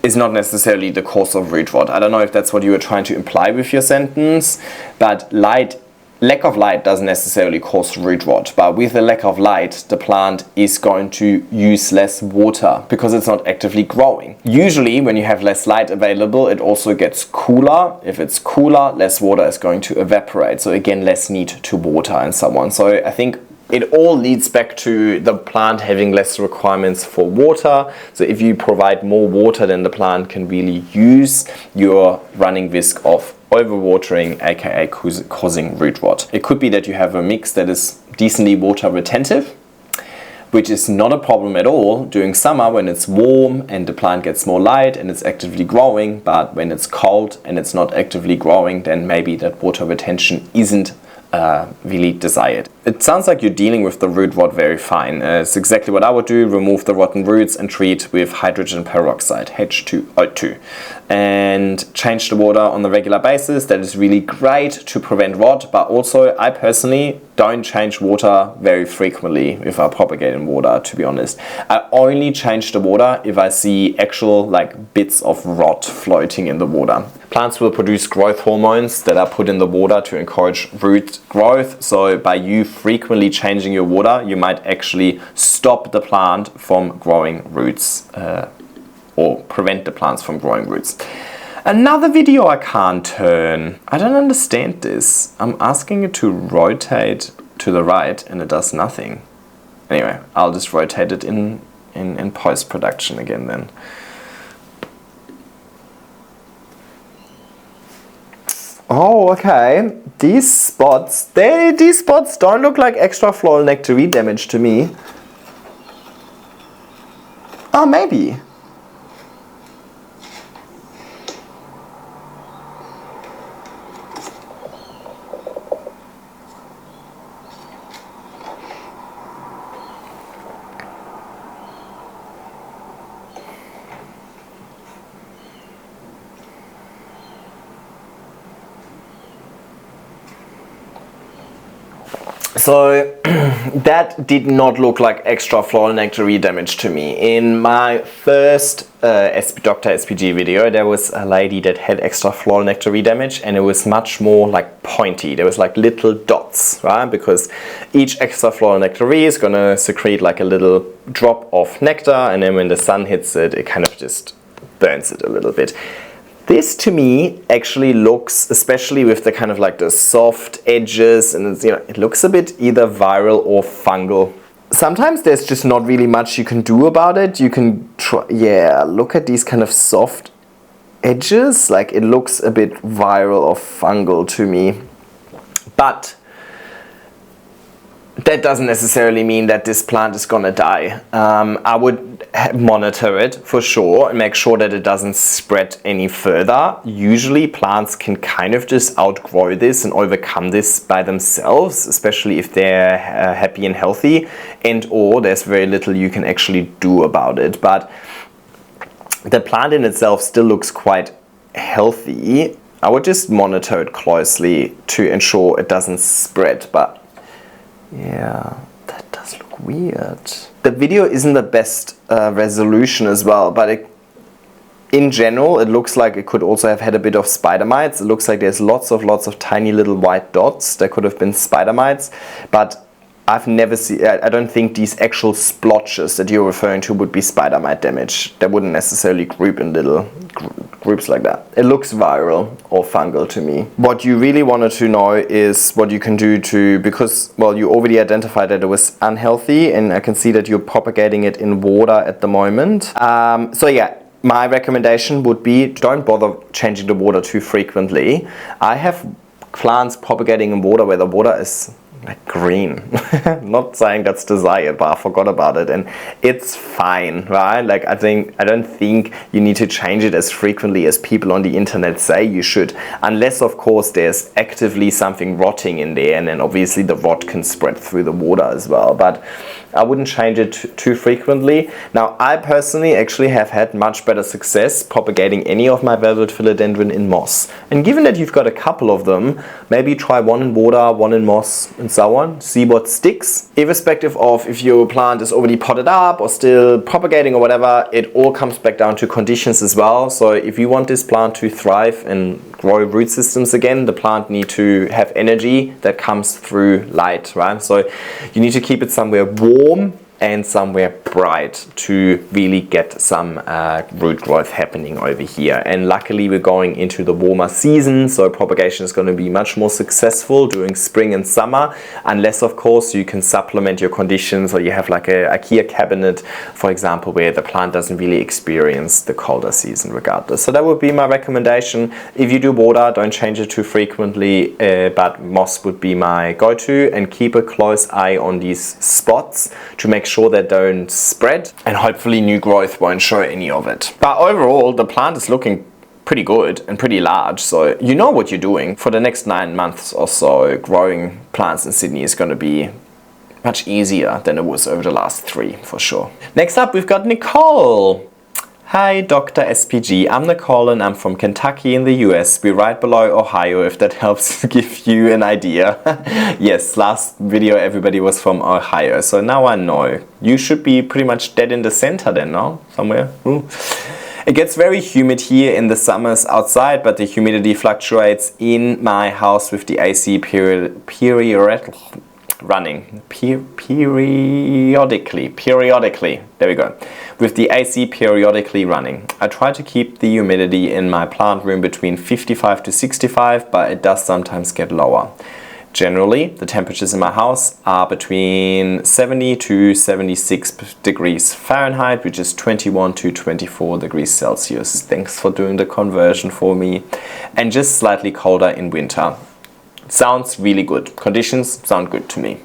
is not necessarily the cause of root rot. I don't know if that's what you were trying to imply with your sentence, but lack of light doesn't necessarily cause root rot, but with the lack of light, the plant is going to use less water because it's not actively growing. Usually, when you have less light available, it also gets cooler. If it's cooler, less water is going to evaporate. So again, less need to water and so on. So I think it all leads back to the plant having less requirements for water. So if you provide more water than the plant can really use, you're running risk of overwatering, aka causing root rot. It could be that you have a mix that is decently water retentive, which is not a problem at all during summer when it's warm and the plant gets more light and it's actively growing. But when it's cold and it's not actively growing, then maybe that water retention isn't really desired. It sounds like you're dealing with the root rot very fine. It's exactly what I would do: remove the rotten roots and treat with hydrogen peroxide, H2O2, and change the water on a regular basis. That is really great to prevent rot, but also I personally don't change water very frequently if I propagate in water, to be honest. I only change the water if I see actual like bits of rot floating in the water. Plants will produce growth hormones that are put in the water to encourage root growth. So by you frequently changing your water, you might actually stop the plant from growing roots or prevent the plants from growing roots. Another video I can't turn. I don't understand this. I'm asking it to rotate to the right and it does nothing. Anyway, I'll just rotate it in post-production again then. Oh, okay. These spots don't look like extra floral nectary damage to me. Oh, maybe. So that did not look like extra floral nectary damage to me. In my first Dr. SPG video, there was a lady that had extra floral nectary damage, and it was much more like pointy. There was like little dots, right? Because each extra floral nectary is gonna secrete like a little drop of nectar, and then when the sun hits it, it kind of just burns it a little bit. This to me actually looks, especially with the kind of like the soft edges, and it's, you know, it looks a bit either viral or fungal. Sometimes there's just not really much you can do about it. You can try, yeah, look at these kind of soft edges, like it looks a bit viral or fungal to me. But that doesn't necessarily mean that this plant is gonna die. I would monitor it for sure and make sure that it doesn't spread any further. Usually plants can kind of just outgrow this and overcome this by themselves, especially if they're happy and healthy, and or there's very little you can actually do about it. But the plant in itself still looks quite healthy. I would just monitor it closely to ensure it doesn't spread. But yeah, that does look weird. The video isn't the best resolution as well, but in general it looks like it could also have had a bit of spider mites. It looks like there's lots of tiny little white dots. There could have been spider mites, but I've never seen, I don't think these actual splotches that you're referring to would be spider mite damage. They wouldn't necessarily group in little groups like that. It looks viral or fungal to me. What you really wanted to know is what you can do to, because, well, you already identified that it was unhealthy, and I can see that you're propagating it in water at the moment. So yeah, my recommendation would be don't bother changing the water too frequently. I have plants propagating in water where the water is like green. Not saying that's desired, but I forgot about it, and it's fine, right? Like I don't think you need to change it as frequently as people on the internet say you should, unless of course there's actively something rotting in there, and then obviously the rot can spread through the water as well. But I wouldn't change it too frequently. Now, I personally actually have had much better success propagating any of my velvet philodendron in moss. And given that you've got a couple of them, maybe try one in water, one in moss, and so on. See what sticks. Irrespective of if your plant is already potted up or still propagating or whatever, it all comes back down to conditions as well. So if you want this plant to thrive and grow root systems again, the plant need to have energy that comes through light, right? So you need to keep it somewhere warm and somewhere bright to really get some root growth happening over here. And luckily we're going into the warmer season, so propagation is going to be much more successful during spring and summer, unless of course you can supplement your conditions, or you have like a IKEA cabinet, for example, where the plant doesn't really experience the colder season regardless. So that would be my recommendation. If you do water, don't change it too frequently, but moss would be my go-to, and keep a close eye on these spots to make sure they don't spread, and hopefully new growth won't show any of it. But overall the plant is looking pretty good and pretty large, so you know what you're doing. For the next 9 months or so, growing plants in Sydney is going to be much easier than it was over the last 3 for sure. Next up we've got Nicole. Hi Dr. SPG, I'm Nicole and I'm from Kentucky in the US. We're right below Ohio, if that helps give you an idea. Yes, last video everybody was from Ohio, so now I know. You should be pretty much dead in the center then, no? Somewhere? Ooh. It gets very humid here in the summers outside, but the humidity fluctuates in my house with the AC periodically, there we go, with the AC periodically running. I try to keep the humidity in my plant room between 55 to 65, but it does sometimes get lower. Generally, the temperatures in my house are between 70 to 76 degrees Fahrenheit, which is 21 to 24 degrees Celsius. Thanks for doing the conversion for me. And just slightly colder in winter. Sounds really good. Conditions sound good to me.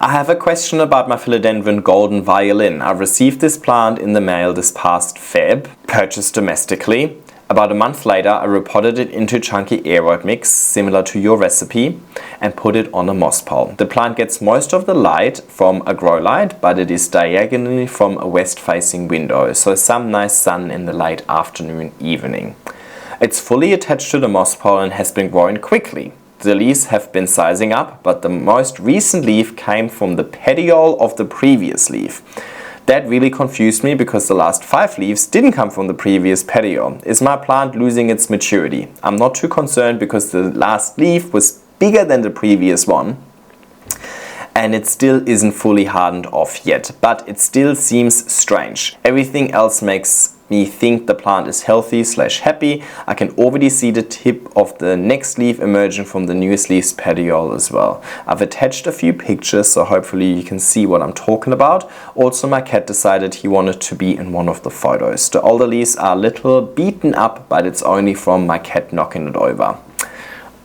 I have a question about my philodendron golden violin. I received this plant in the mail this past Feb, purchased domestically. About a month later, I repotted it into chunky aroid mix, similar to your recipe, and put it on a moss pole. The plant gets most of the light from a grow light, but it is diagonally from a west-facing window, so some nice sun in the late afternoon, evening. It's fully attached to the moss pole and has been growing quickly. The leaves have been sizing up, but the most recent leaf came from the petiole of the previous leaf. That really confused me because the last 5 leaves didn't come from the previous petiole. Is my plant losing its maturity? I'm not too concerned because the last leaf was bigger than the previous one, and it still isn't fully hardened off yet, but it still seems strange. Everything else makes me think the plant is healthy / happy. I can already see the tip of the next leaf emerging from the newest leaf's petiole as well. I've attached a few pictures, so hopefully you can see what I'm talking about. Also, my cat decided he wanted to be in one of the photos. The older leaves are a little beaten up, but it's only from my cat knocking it over.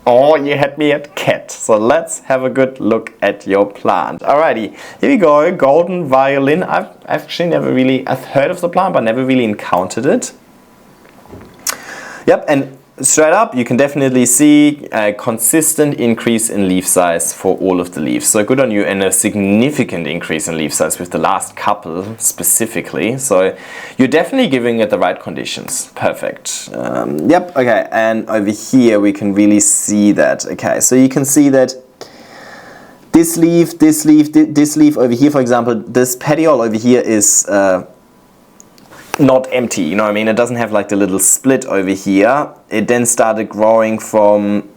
Oh, you had me at cat. So let's have a good look at your plant. Alrighty, here we go, golden violin. I've actually I've heard of the plant, but never really encountered it. Yep, and straight up, you can definitely see a consistent increase in leaf size for all of the leaves. So good on you, and a significant increase in leaf size with the last couple specifically. So you're definitely giving it the right conditions. Perfect. Yep, okay, and over here we can really see that. Okay, so you can see that this leaf over here, for example, this petiole over here is not empty, you know what I mean? It doesn't have like the little split over here. It then started growing from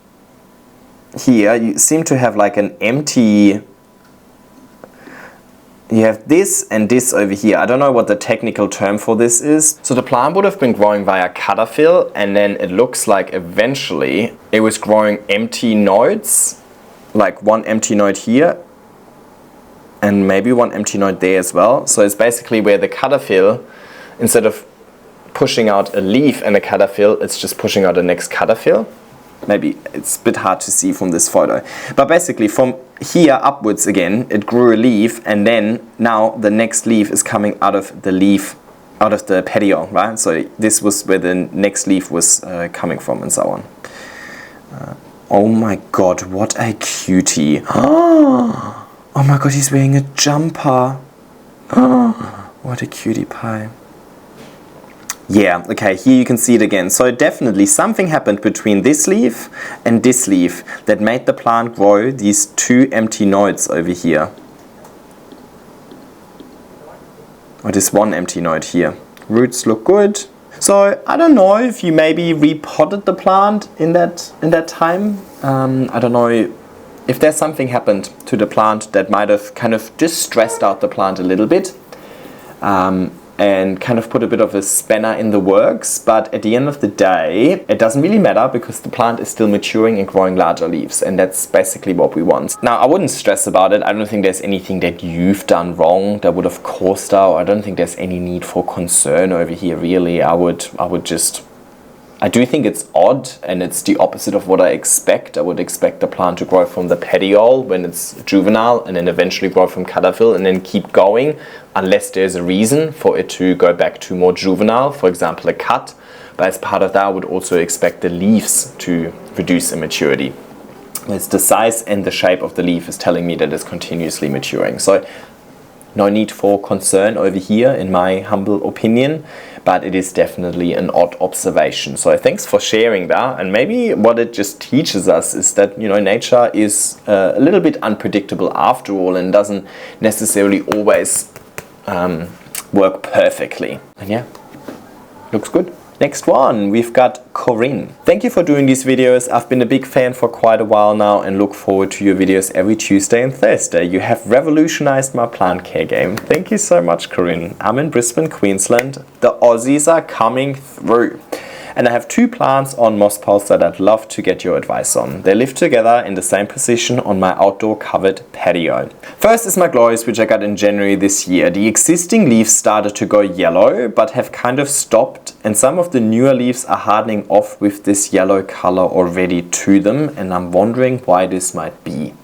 here. You seem to have like an empty, you have this and this over here. I don't know what the technical term for this is. So the plant would have been growing via cutter fill, and then it looks like eventually it was growing empty nodes, like one empty node here and maybe one empty node there as well. So it's basically where the cutter fill, instead of pushing out a leaf and a cutter fill, it's just pushing out the next cutter fill. Maybe it's a bit hard to see from this photo. But basically from here upwards again, it grew a leaf, and then now the next leaf is coming out of the leaf, out of the petiole, right? So this was where the next leaf was coming from, and so on. Oh my god, what a cutie. Oh my god, he's wearing a jumper. What a cutie pie. Yeah, okay, here you can see it again. So definitely something happened between this leaf and this leaf that made the plant grow these 2 empty nodes over here. Or this 1 empty node here. Roots look good. So I don't know if you maybe repotted the plant in that time. I don't know if there's something happened to the plant that might have kind of just stressed out the plant a little bit, and kind of put a bit of a spanner in the works, but at the end of the day, it doesn't really matter because the plant is still maturing and growing larger leaves, and that's basically what we want. Now, I wouldn't stress about it. I don't think there's anything that you've done wrong that would have caused that. I don't think there's any need for concern over here, really. I do think it's odd, and it's the opposite of what I expect. I would expect the plant to grow from the petiole when it's juvenile, and then eventually grow from cataphyll, and then keep going, unless there's a reason for it to go back to more juvenile, for example, a cut. But as part of that, I would also expect the leaves to reduce in maturity. It's the size and the shape of the leaf is telling me that it's continuously maturing. So no need for concern over here, in my humble opinion, but it is definitely an odd observation. So thanks for sharing that. And maybe what it just teaches us is that, you know, nature is a little bit unpredictable after all, and doesn't necessarily always work perfectly. And yeah, looks good. Next one, we've got Corinne. Thank you for doing these videos. I've been a big fan for quite a while now and look forward to your videos every Tuesday and Thursday. You have revolutionized my plant care game. Thank you so much, Corinne. I'm in Brisbane, Queensland. The Aussies are coming through. And I have 2 plants on moss poles that I'd love to get your advice on. They live together in the same position on my outdoor covered patio. First is my glorious, which I got in January this year. The existing leaves started to go yellow, but have kind of stopped, and some of the newer leaves are hardening off with this yellow color already to them, and I'm wondering why this might be.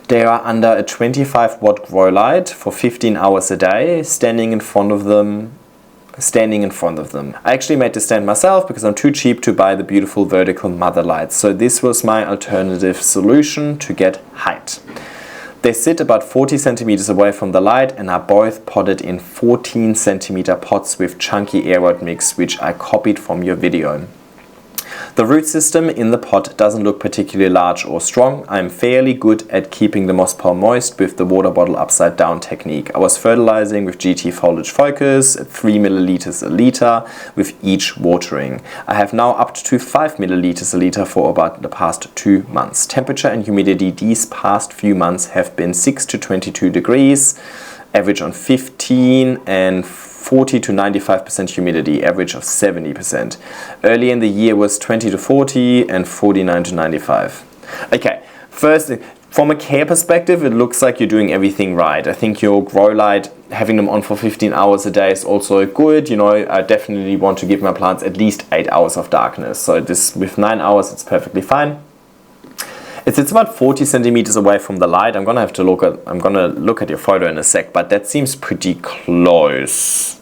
They are under a 25 watt grow light for 15 hours a day, standing in front of them. I actually made the stand myself because I'm too cheap to buy the beautiful vertical mother lights, so this was my alternative solution to get height. They sit about 40 centimeters away from the light and are both potted in 14 centimeter pots with chunky aroid mix, which I copied from your video. The root system in the pot doesn't look particularly large or strong. I'm fairly good at keeping the moss pole moist with the water bottle upside down technique. I was fertilizing with GT Foliage Focus at 3 milliliters a liter with each watering. I have now upped to 5 milliliters a liter for about the past 2 months. Temperature and humidity these past few months have been 6 to 22 degrees, average on 15, and 40 to 95% humidity, average of 70%. Early in the year was 20 to 40 and 49 to 95. Okay, first, from a care perspective, it looks like you're doing everything right. I think your grow light, having them on for 15 hours a day is also good. You know, I definitely want to give my plants at least 8 hours of darkness. So this, with 9 hours, it's perfectly fine. It's about 40 centimeters away from the light. I'm gonna look at your photo in a sec, but that seems pretty close.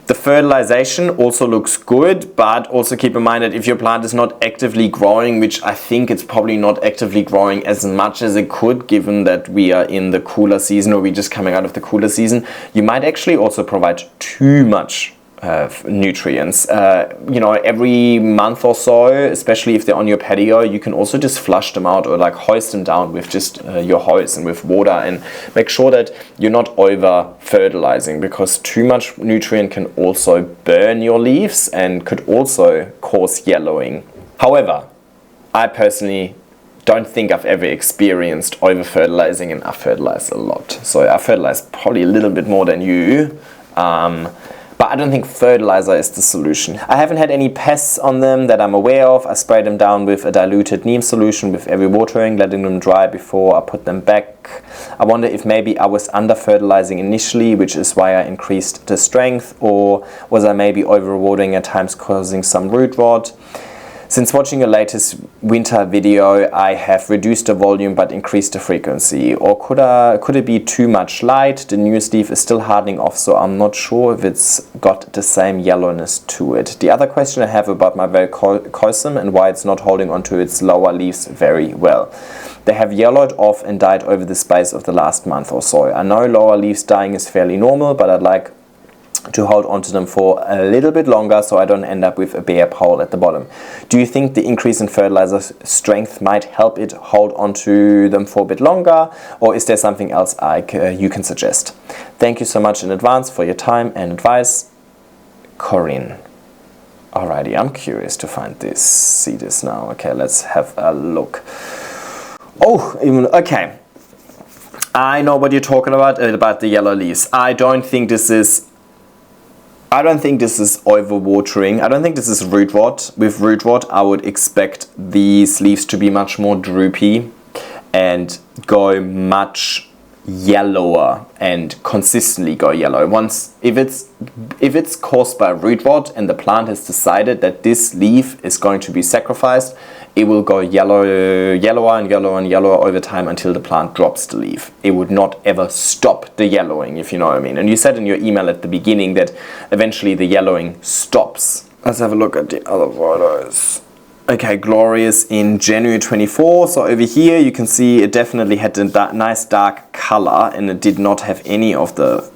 The fertilization also looks good, but also keep in mind that if your plant is not actively growing, which I think it's probably not actively growing as much as it could, given that we are in the cooler season, or we're just coming out of the cooler season, you might actually also provide too much nutrients. You know, every month or so, especially if they're on your patio, you can also just flush them out or like hoist them down with just your hose and with water, and make sure that you're not over fertilizing, because too much nutrient can also burn your leaves and could also cause yellowing. However, I personally don't think I've ever experienced over fertilizing, and I fertilize a lot. So I fertilize probably a little bit more than you. But I don't think fertilizer is the solution. I haven't had any pests on them that I'm aware of. I spray them down with a diluted neem solution with every watering, letting them dry before I put them back. I wonder if maybe I was under fertilizing initially, which is why I increased the strength, or was I maybe over watering at times, causing some root rot. Since watching your latest winter video, I have reduced the volume but increased the frequency. Or could it be too much light? The newest leaf is still hardening off, so I'm not sure if it's got the same yellowness to it. The other question I have about my variegated and why it's not holding onto its lower leaves very well. They have yellowed off and died over the space of the last month or so. I know lower leaves dying is fairly normal, but I'd like to hold onto them for a little bit longer so I don't end up with a bare pole at the bottom. Do you think the increase in fertilizer strength might help it hold onto them for a bit longer, or is there something else you can suggest? Thank you so much in advance for your time and advice, Corinne. Alrighty, I'm curious to see this now. Okay, let's have a look. Oh, even, okay. I know what you're talking about the yellow leaves. I don't think this is overwatering. I don't think this is root rot. With root rot, I would expect these leaves to be much more droopy and go much yellower and consistently go yellow. If it's caused by root rot and the plant has decided that this leaf is going to be sacrificed, it will go yellower and yellower over time until the plant drops the leaf. It would not ever stop the yellowing, if you know what I mean. And you said in your email at the beginning that eventually the yellowing stops. Let's have a look at the other photos. Okay, Glorious in January 24. So over here you can see it definitely had a nice dark color and it did not have any of the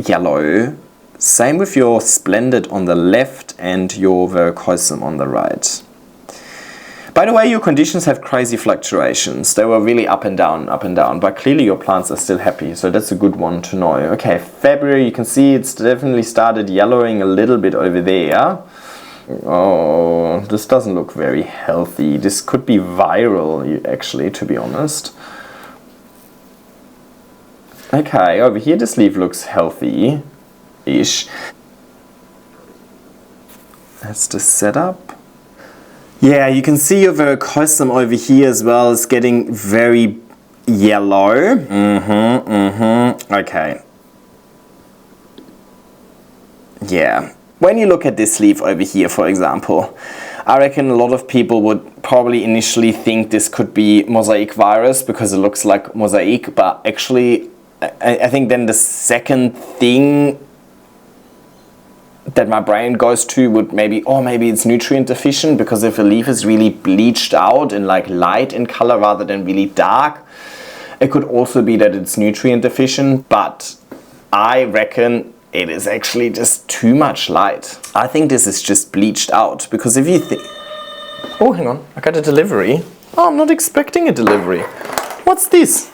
yellow. Same with your Splendid on the left and your Verrucosum on the right. By the way, your conditions have crazy fluctuations. They were really up and down, but clearly your plants are still happy, so that's a good one to know. Okay, February, you can see it's definitely started yellowing a little bit over there. Oh, this doesn't look very healthy. This could be viral, actually, to be honest. Okay, over here this leaf looks healthy-ish. That's the setup. Yeah, you can see your Verrucosum over here as well is getting very yellow. Okay. Yeah. When you look at this leaf over here, for example, I reckon a lot of people would probably initially think this could be mosaic virus because it looks like mosaic, but actually I think then the second thing that my brain goes to would maybe it's nutrient deficient, because if a leaf is really bleached out and like light in color rather than really dark, it could also be that it's nutrient deficient, but I reckon it is actually just too much light. I think this is just bleached out, because if you think... Oh, hang on, I got a delivery. Oh, I'm not expecting a delivery. What's this?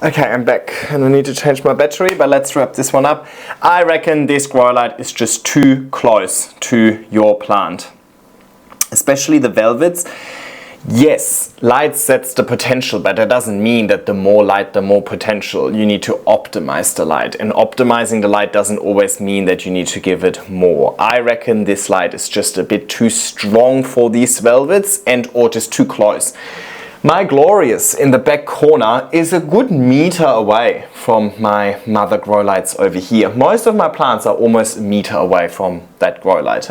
Okay, I'm back and I need to change my battery, but let's wrap this one up. I reckon this grow light is just too close to your plant. Especially the velvets. Yes, light sets the potential, but that doesn't mean that the more light, the more potential. You need to optimize the light, and optimizing the light doesn't always mean that you need to give it more. I reckon this light is just a bit too strong for these velvets or just too close. My Glorious in the back corner is a good meter away from my mother grow lights over here. Most of my plants are almost a meter away from that grow light.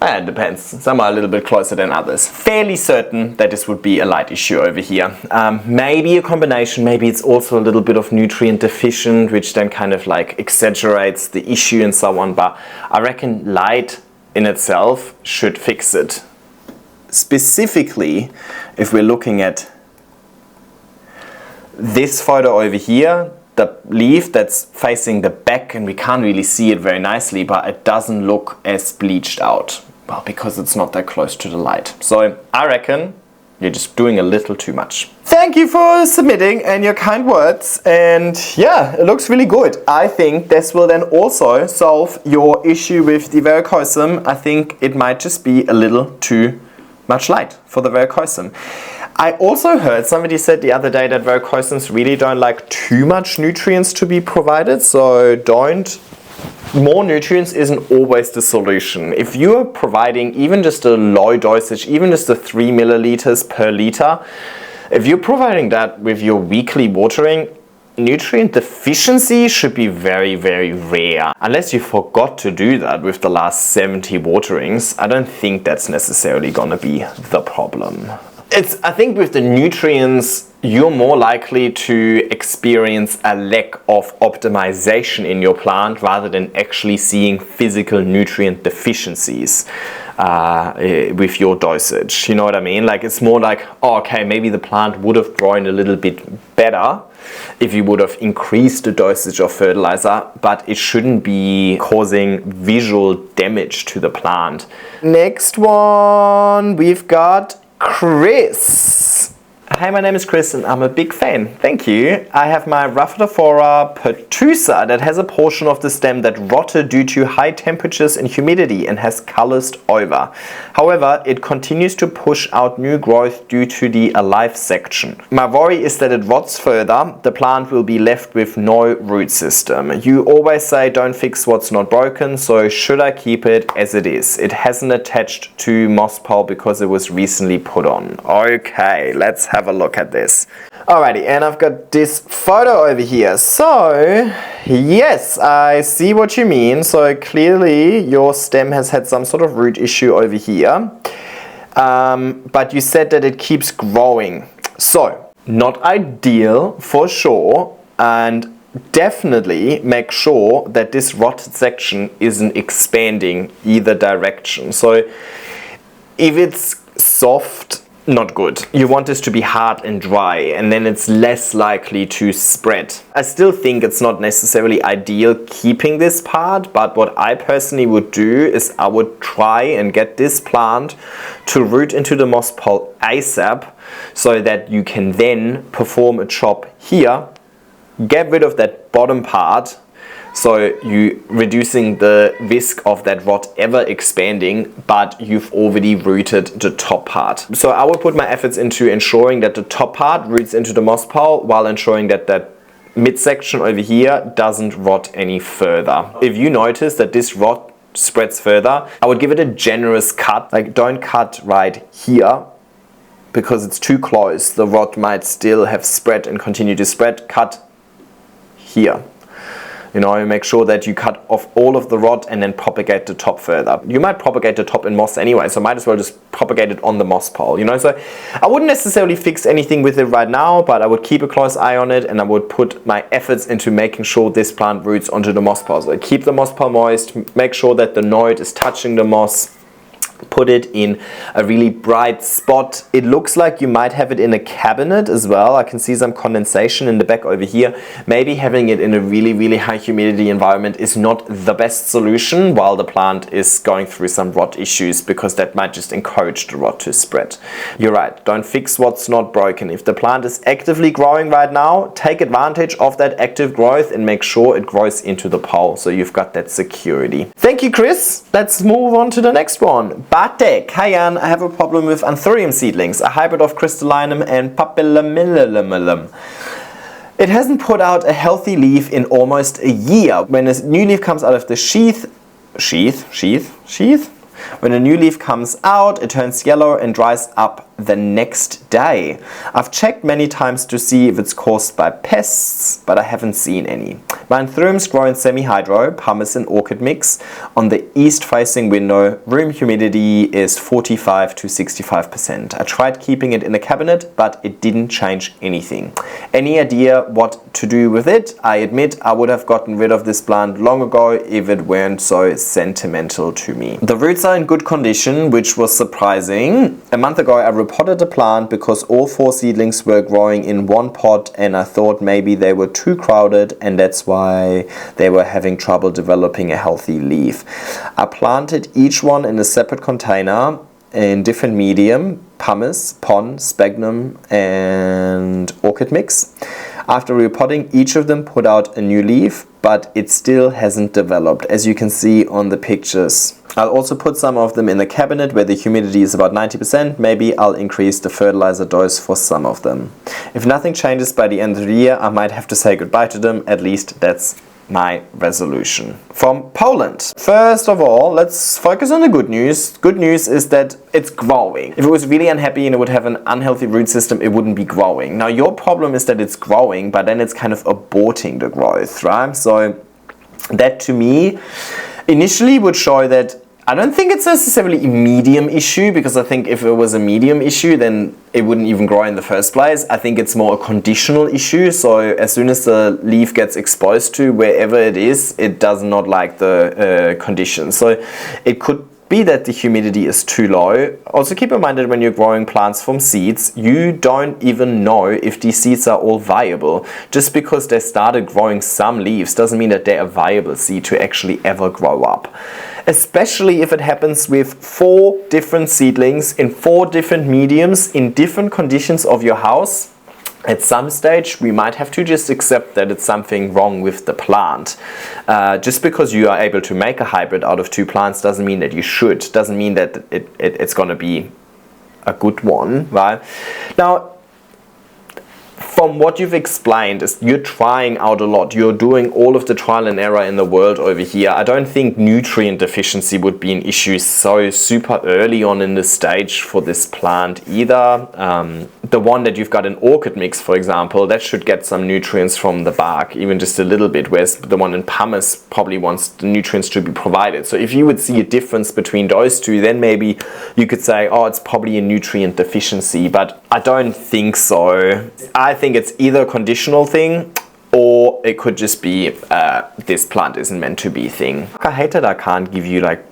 It depends. Some are a little bit closer than others. Fairly certain that this would be a light issue over here. Maybe a combination, maybe it's also a little bit of nutrient deficient, which then kind of like exaggerates the issue and so on, but I reckon light in itself should fix it. Specifically, if we're looking at this photo over here, the leaf that's facing the back, and we can't really see it very nicely, but it doesn't look as bleached out. Well, because it's not that close to the light. So I reckon you're just doing a little too much. Thank you for submitting and your kind words. And yeah, it looks really good. I think this will then also solve your issue with the Verrucosum. I think it might just be a little too much light for the Verrucosum. I also heard somebody said the other day that Verrucosums really don't like too much nutrients to be provided, so more nutrients isn't always the solution. If you are providing even just a low dosage, even just the 3 milliliters per liter, if you're providing that with your weekly watering, nutrient deficiency should be very, very rare. Unless you forgot to do that with the last 70 waterings, I don't think that's necessarily gonna be the problem. I think with the nutrients, you're more likely to experience a lack of optimization in your plant rather than actually seeing physical nutrient deficiencies with your dosage. You know what I mean? Like, it's more like, oh, okay, maybe the plant would have grown a little bit better if you would have increased the dosage of fertilizer, but it shouldn't be causing visual damage to the plant. Next one, we've got Chris. Hey, my name is Chris and I'm a big fan. Thank you. I have my Rhaphidophora pertusa that has a portion of the stem that rotted due to high temperatures and humidity and has calloused over. However, it continues to push out new growth due to the alive section. My worry is that it rots further. The plant will be left with no root system. You always say don't fix what's not broken, so should I keep it as it is? It hasn't attached to moss pole because it was recently put on. Okay, let's have a look at this. Alrighty, and I've got this photo over here. So, yes, I see what you mean. So clearly your stem has had some sort of root issue over here. But you said that it keeps growing. So, not ideal for sure, and definitely make sure that this rotted section isn't expanding either direction. So if it's soft, not good. You want this to be hard and dry, and then it's less likely to spread. I still think it's not necessarily ideal keeping this part, but what I personally would do is I would try and get this plant to root into the moss pole ASAP, so that you can then perform a chop here, get rid of that bottom part, so you reducing the risk of that rot ever expanding, but you've already rooted the top part. So I would put my efforts into ensuring that the top part roots into the moss pole while ensuring that that midsection over here doesn't rot any further. If you notice that this rot spreads further, I would give it a generous cut. Like, don't cut right here because it's too close. The rot might still have spread and continue to spread. Cut here. You know, make sure that you cut off all of the rot and then propagate the top further. You might propagate the top in moss anyway, so might as well just propagate it on the moss pole, you know. So I wouldn't necessarily fix anything with it right now, but I would keep a close eye on it and I would put my efforts into making sure this plant roots onto the moss pole. So keep the moss pole moist, make sure that the node is touching the moss. Put it in a really bright spot. It looks like you might have it in a cabinet as well. I can see some condensation in the back over here. Maybe having it in a really high humidity environment is not the best solution while the plant is going through some rot issues, because that might just encourage the rot to spread. You're right, don't fix what's not broken. If the plant is actively growing right now, take advantage of that active growth and make sure it grows into the pole, so you've got that security. Thank you, Chris. Let's move on to the next one. Bartek, hi Jan, I have a problem with Anthurium seedlings, a hybrid of crystallinum and papillamillum. It hasn't put out a healthy leaf in almost a year. When a new leaf comes out of the sheath? When a new leaf comes out, it turns yellow and dries up the next day. I've checked many times to see if it's caused by pests, but I haven't seen any. My Anthurium's grown semi-hydro, pumice and orchid mix on the east-facing window. Room humidity is 45 to 65%. I tried keeping it in a cabinet, but it didn't change anything. Any idea what to do with it? I admit I would have gotten rid of this plant long ago if it weren't so sentimental to me. The roots are in good condition, which was surprising. A month ago I repotted the plant because all 4 seedlings were growing in one pot, and I thought maybe they were too crowded and that's why they were having trouble developing a healthy leaf. I planted each one in a separate container in different medium: pumice, pon, sphagnum and orchid mix. After repotting, each of them put out a new leaf, but it still hasn't developed, as you can see on the pictures. I'll also put some of them in the cabinet where the humidity is about 90%. Maybe I'll increase the fertilizer dose for some of them. If nothing changes by the end of the year, I might have to say goodbye to them. At least that's my resolution. From Poland. First of all, let's focus on the good news. Good news is that it's growing. If it was really unhappy and it would have an unhealthy root system, it wouldn't be growing. Now your problem is that it's growing, but then it's kind of aborting the growth, right? So that to me initially would show that I don't think it's necessarily a medium issue, because I think if it was a medium issue, then it wouldn't even grow in the first place. I think it's more a conditional issue. So as soon as the leaf gets exposed to wherever it is, it does not like the conditions. So it could be that the humidity is too low. Also keep in mind that when you're growing plants from seeds, you don't even know if these seeds are all viable. Just because they started growing some leaves doesn't mean that they're a viable seed to actually ever grow up. Especially if it happens with 4 different seedlings in 4 different mediums in different conditions of your house. At some stage, we might have to just accept that it's something wrong with the plant. Just because you are able to make a hybrid out of 2 plants doesn't mean that you should. Doesn't mean that it's going to be a good one, right? Now, from what you've explained, is you're trying out a lot. You're doing all of the trial and error in the world over here. I don't think nutrient deficiency would be an issue so super early on in the stage for this plant either. The one that you've got in orchid mix, for example, that should get some nutrients from the bark, even just a little bit, whereas the one in pumice probably wants the nutrients to be provided. So if you would see a difference between those two, then maybe you could say, oh, it's probably a nutrient deficiency, but I don't think so. I think it's either a conditional thing or it could just be this plant isn't meant to be thing. I hate that I can't give you like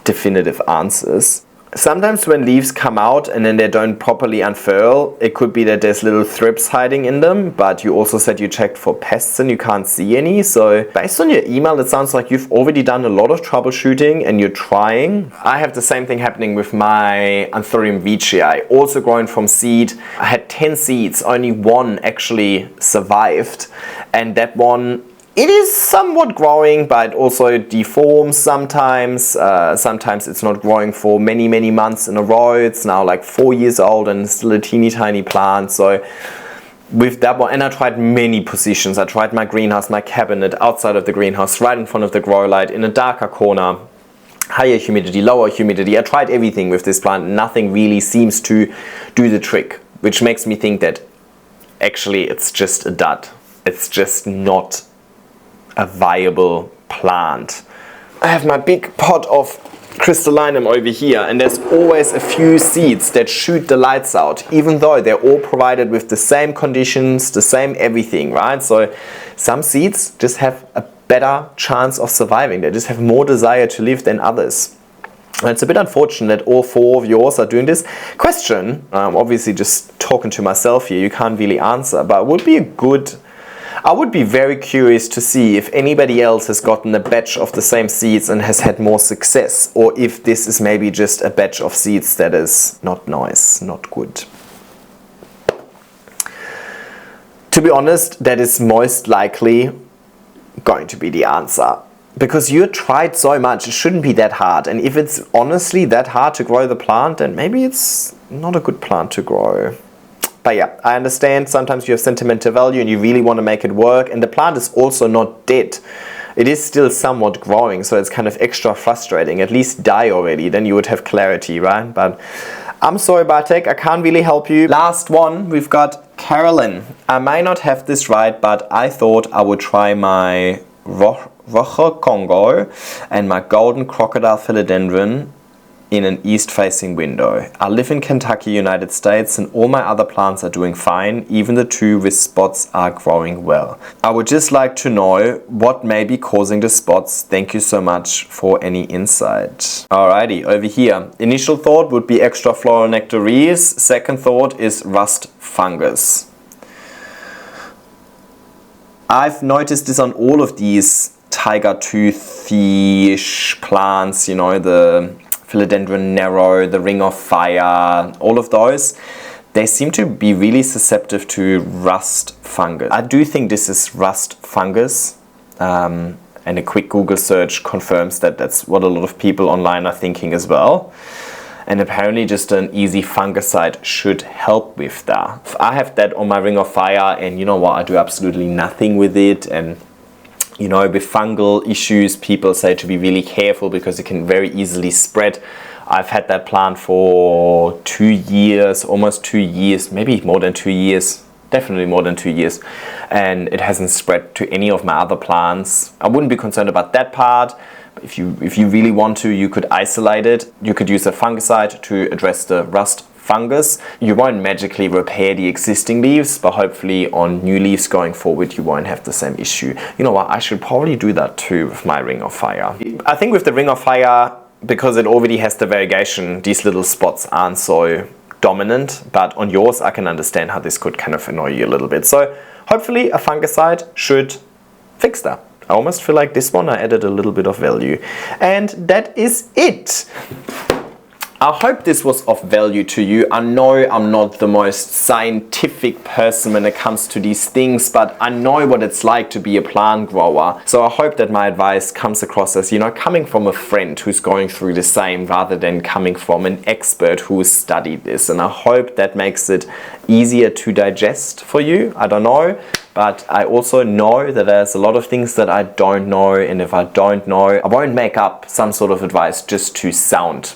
definitive answers. Sometimes when leaves come out and then they don't properly unfurl, it could be that there's little thrips hiding in them, but you also said you checked for pests and you can't see any. So based on your email, it sounds like you've already done a lot of troubleshooting and you're trying. I have the same thing happening with my Anthurium veitchii, also growing from seed. I had 10 seeds, only 1 actually survived, and that one, it is somewhat growing, but it also deforms sometimes. Sometimes it's not growing for many, many months in a row. It's now like 4 years old and still a teeny tiny plant. So with that one, and I tried many positions. I tried my greenhouse, my cabinet, outside of the greenhouse, right in front of the grow light, in a darker corner, higher humidity, lower humidity. I tried everything with this plant. Nothing really seems to do the trick, which makes me think that actually it's just a dud. It's just not a viable plant. I have my big pot of crystallinum over here, and there's always a few seeds that shoot the lights out, even though they're all provided with the same conditions, the same everything, right? So some seeds just have a better chance of surviving. They just have more desire to live than others. And it's a bit unfortunate that all 4 of yours are doing this. Question, obviously just talking to myself here, you can't really answer, but it would be a good, I would be very curious to see if anybody else has gotten a batch of the same seeds and has had more success, or if this is maybe just a batch of seeds that is not nice, not good. To be honest, that is most likely going to be the answer. Because you tried so much, it shouldn't be that hard. And if it's honestly that hard to grow the plant, then maybe it's not a good plant to grow. But yeah, I understand sometimes you have sentimental value and you really want to make it work, and the plant is also not dead. It is still somewhat growing, so it's kind of extra frustrating. At least die already, then you would have clarity, right? But I'm sorry, Bartek, I can't really help you. Last one, we've got Carolyn. I may not have this right, but I thought I would try my Rojo Congo and my golden crocodile philodendron in an east-facing window. I live in Kentucky, United States, and all my other plants are doing fine. Even the 2 with spots are growing well. I would just like to know what may be causing the spots. Thank you so much for any insight. Alrighty, over here. Initial thought would be extra floral nectaries. Second thought is rust fungus. I've noticed this on all of these tiger toothy-ish plants, you know, the philodendron narrow, the ring of fire, all of those. They seem to be really susceptible to rust fungus. I do think this is rust fungus, and a quick Google search confirms that that's what a lot of people online are thinking as well. And apparently just an easy fungicide should help with that. I have that on my ring of fire, and you know what, I do absolutely nothing with it. And you know, with fungal issues, people say to be really careful because it can very easily spread. I've had that plant for 2 years, almost 2 years, maybe more than 2 years, definitely more than 2 years, and it hasn't spread to any of my other plants. I wouldn't be concerned about that part. If you really want to, you could isolate it. You could use a fungicide to address the rust fungus. You won't magically repair the existing leaves, but hopefully on new leaves going forward you won't have the same issue. You know what, I should probably do that too with my ring of fire. I think with the ring of fire because it already has the variegation, these little spots aren't so dominant, but on yours I can understand how this could kind of annoy you a little bit. So hopefully a fungicide should fix that. I almost feel like this one I added a little bit of value. And that is it. I hope this was of value to you. I know I'm not the most scientific person when it comes to these things, but I know what it's like to be a plant grower. So I hope that my advice comes across as, you know, coming from a friend who's going through the same rather than coming from an expert who's studied this. And I hope that makes it easier to digest for you. I don't know. But I also know that there's a lot of things that I don't know, and if I don't know, I won't make up some sort of advice just to sound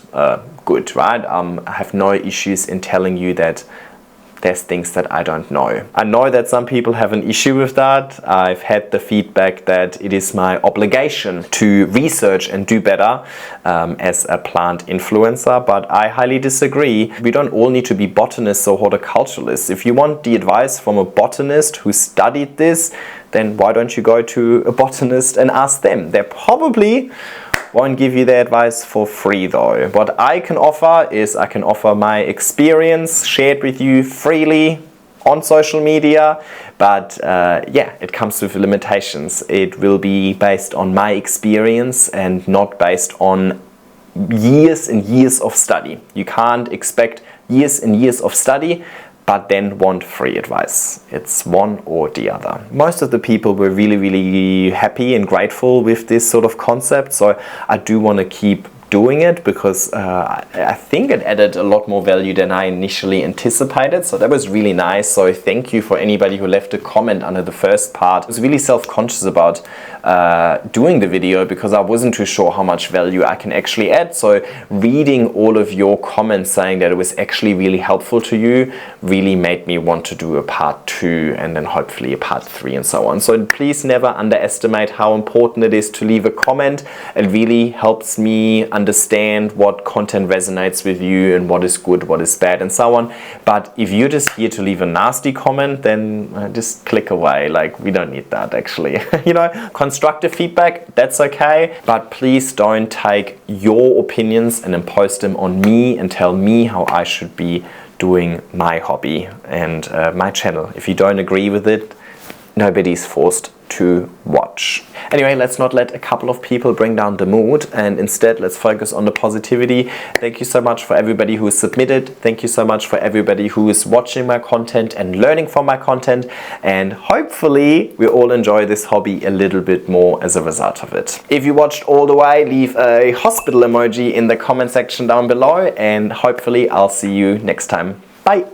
good, right? I have no issues in telling you that there's things that I don't know. I know that some people have an issue with that. I've had the feedback that it is my obligation to research and do better as a plant influencer, but I highly disagree. We don't all need to be botanists or horticulturalists. If you want the advice from a botanist who studied this, then why don't you go to a botanist and ask them? They probably won't give you their advice for free though. What I can offer is I can offer my experience shared with you freely on social media, but yeah, it comes with limitations. It will be based on my experience and not based on years and years of study. You can't expect years and years of study but then want free advice. It's one or the other. Most of the people were really happy and grateful with this sort of concept, so I do want to keep doing it because I think it added a lot more value than I initially anticipated, so that was really nice. So thank you for anybody who left a comment under the first part. I was really self-conscious about doing the video because I wasn't too sure how much value I can actually add, so reading all of your comments saying that it was actually really helpful to you really made me want to do a part 2 and then hopefully a part 3 and so on. So please never underestimate how important it is to leave a comment. It really helps me understand what content resonates with you and what is good, what is bad and so on. But if you're just here to leave a nasty comment, then just click away. Like, we don't need that actually. You know, constructive feedback, that's okay, but please don't take your opinions and impose them on me and tell me how I should be doing my hobby and my channel. If you don't agree with it, nobody's forced to watch. Anyway, let's not let a couple of people bring down the mood, and instead let's focus on the positivity. Thank you so much for everybody who submitted. Thank you so much for everybody who is watching my content and learning from my content, and hopefully we all enjoy this hobby a little bit more as a result of it. If you watched all the way, leave a hospital emoji in the comment section down below, and hopefully I'll see you next time. Bye!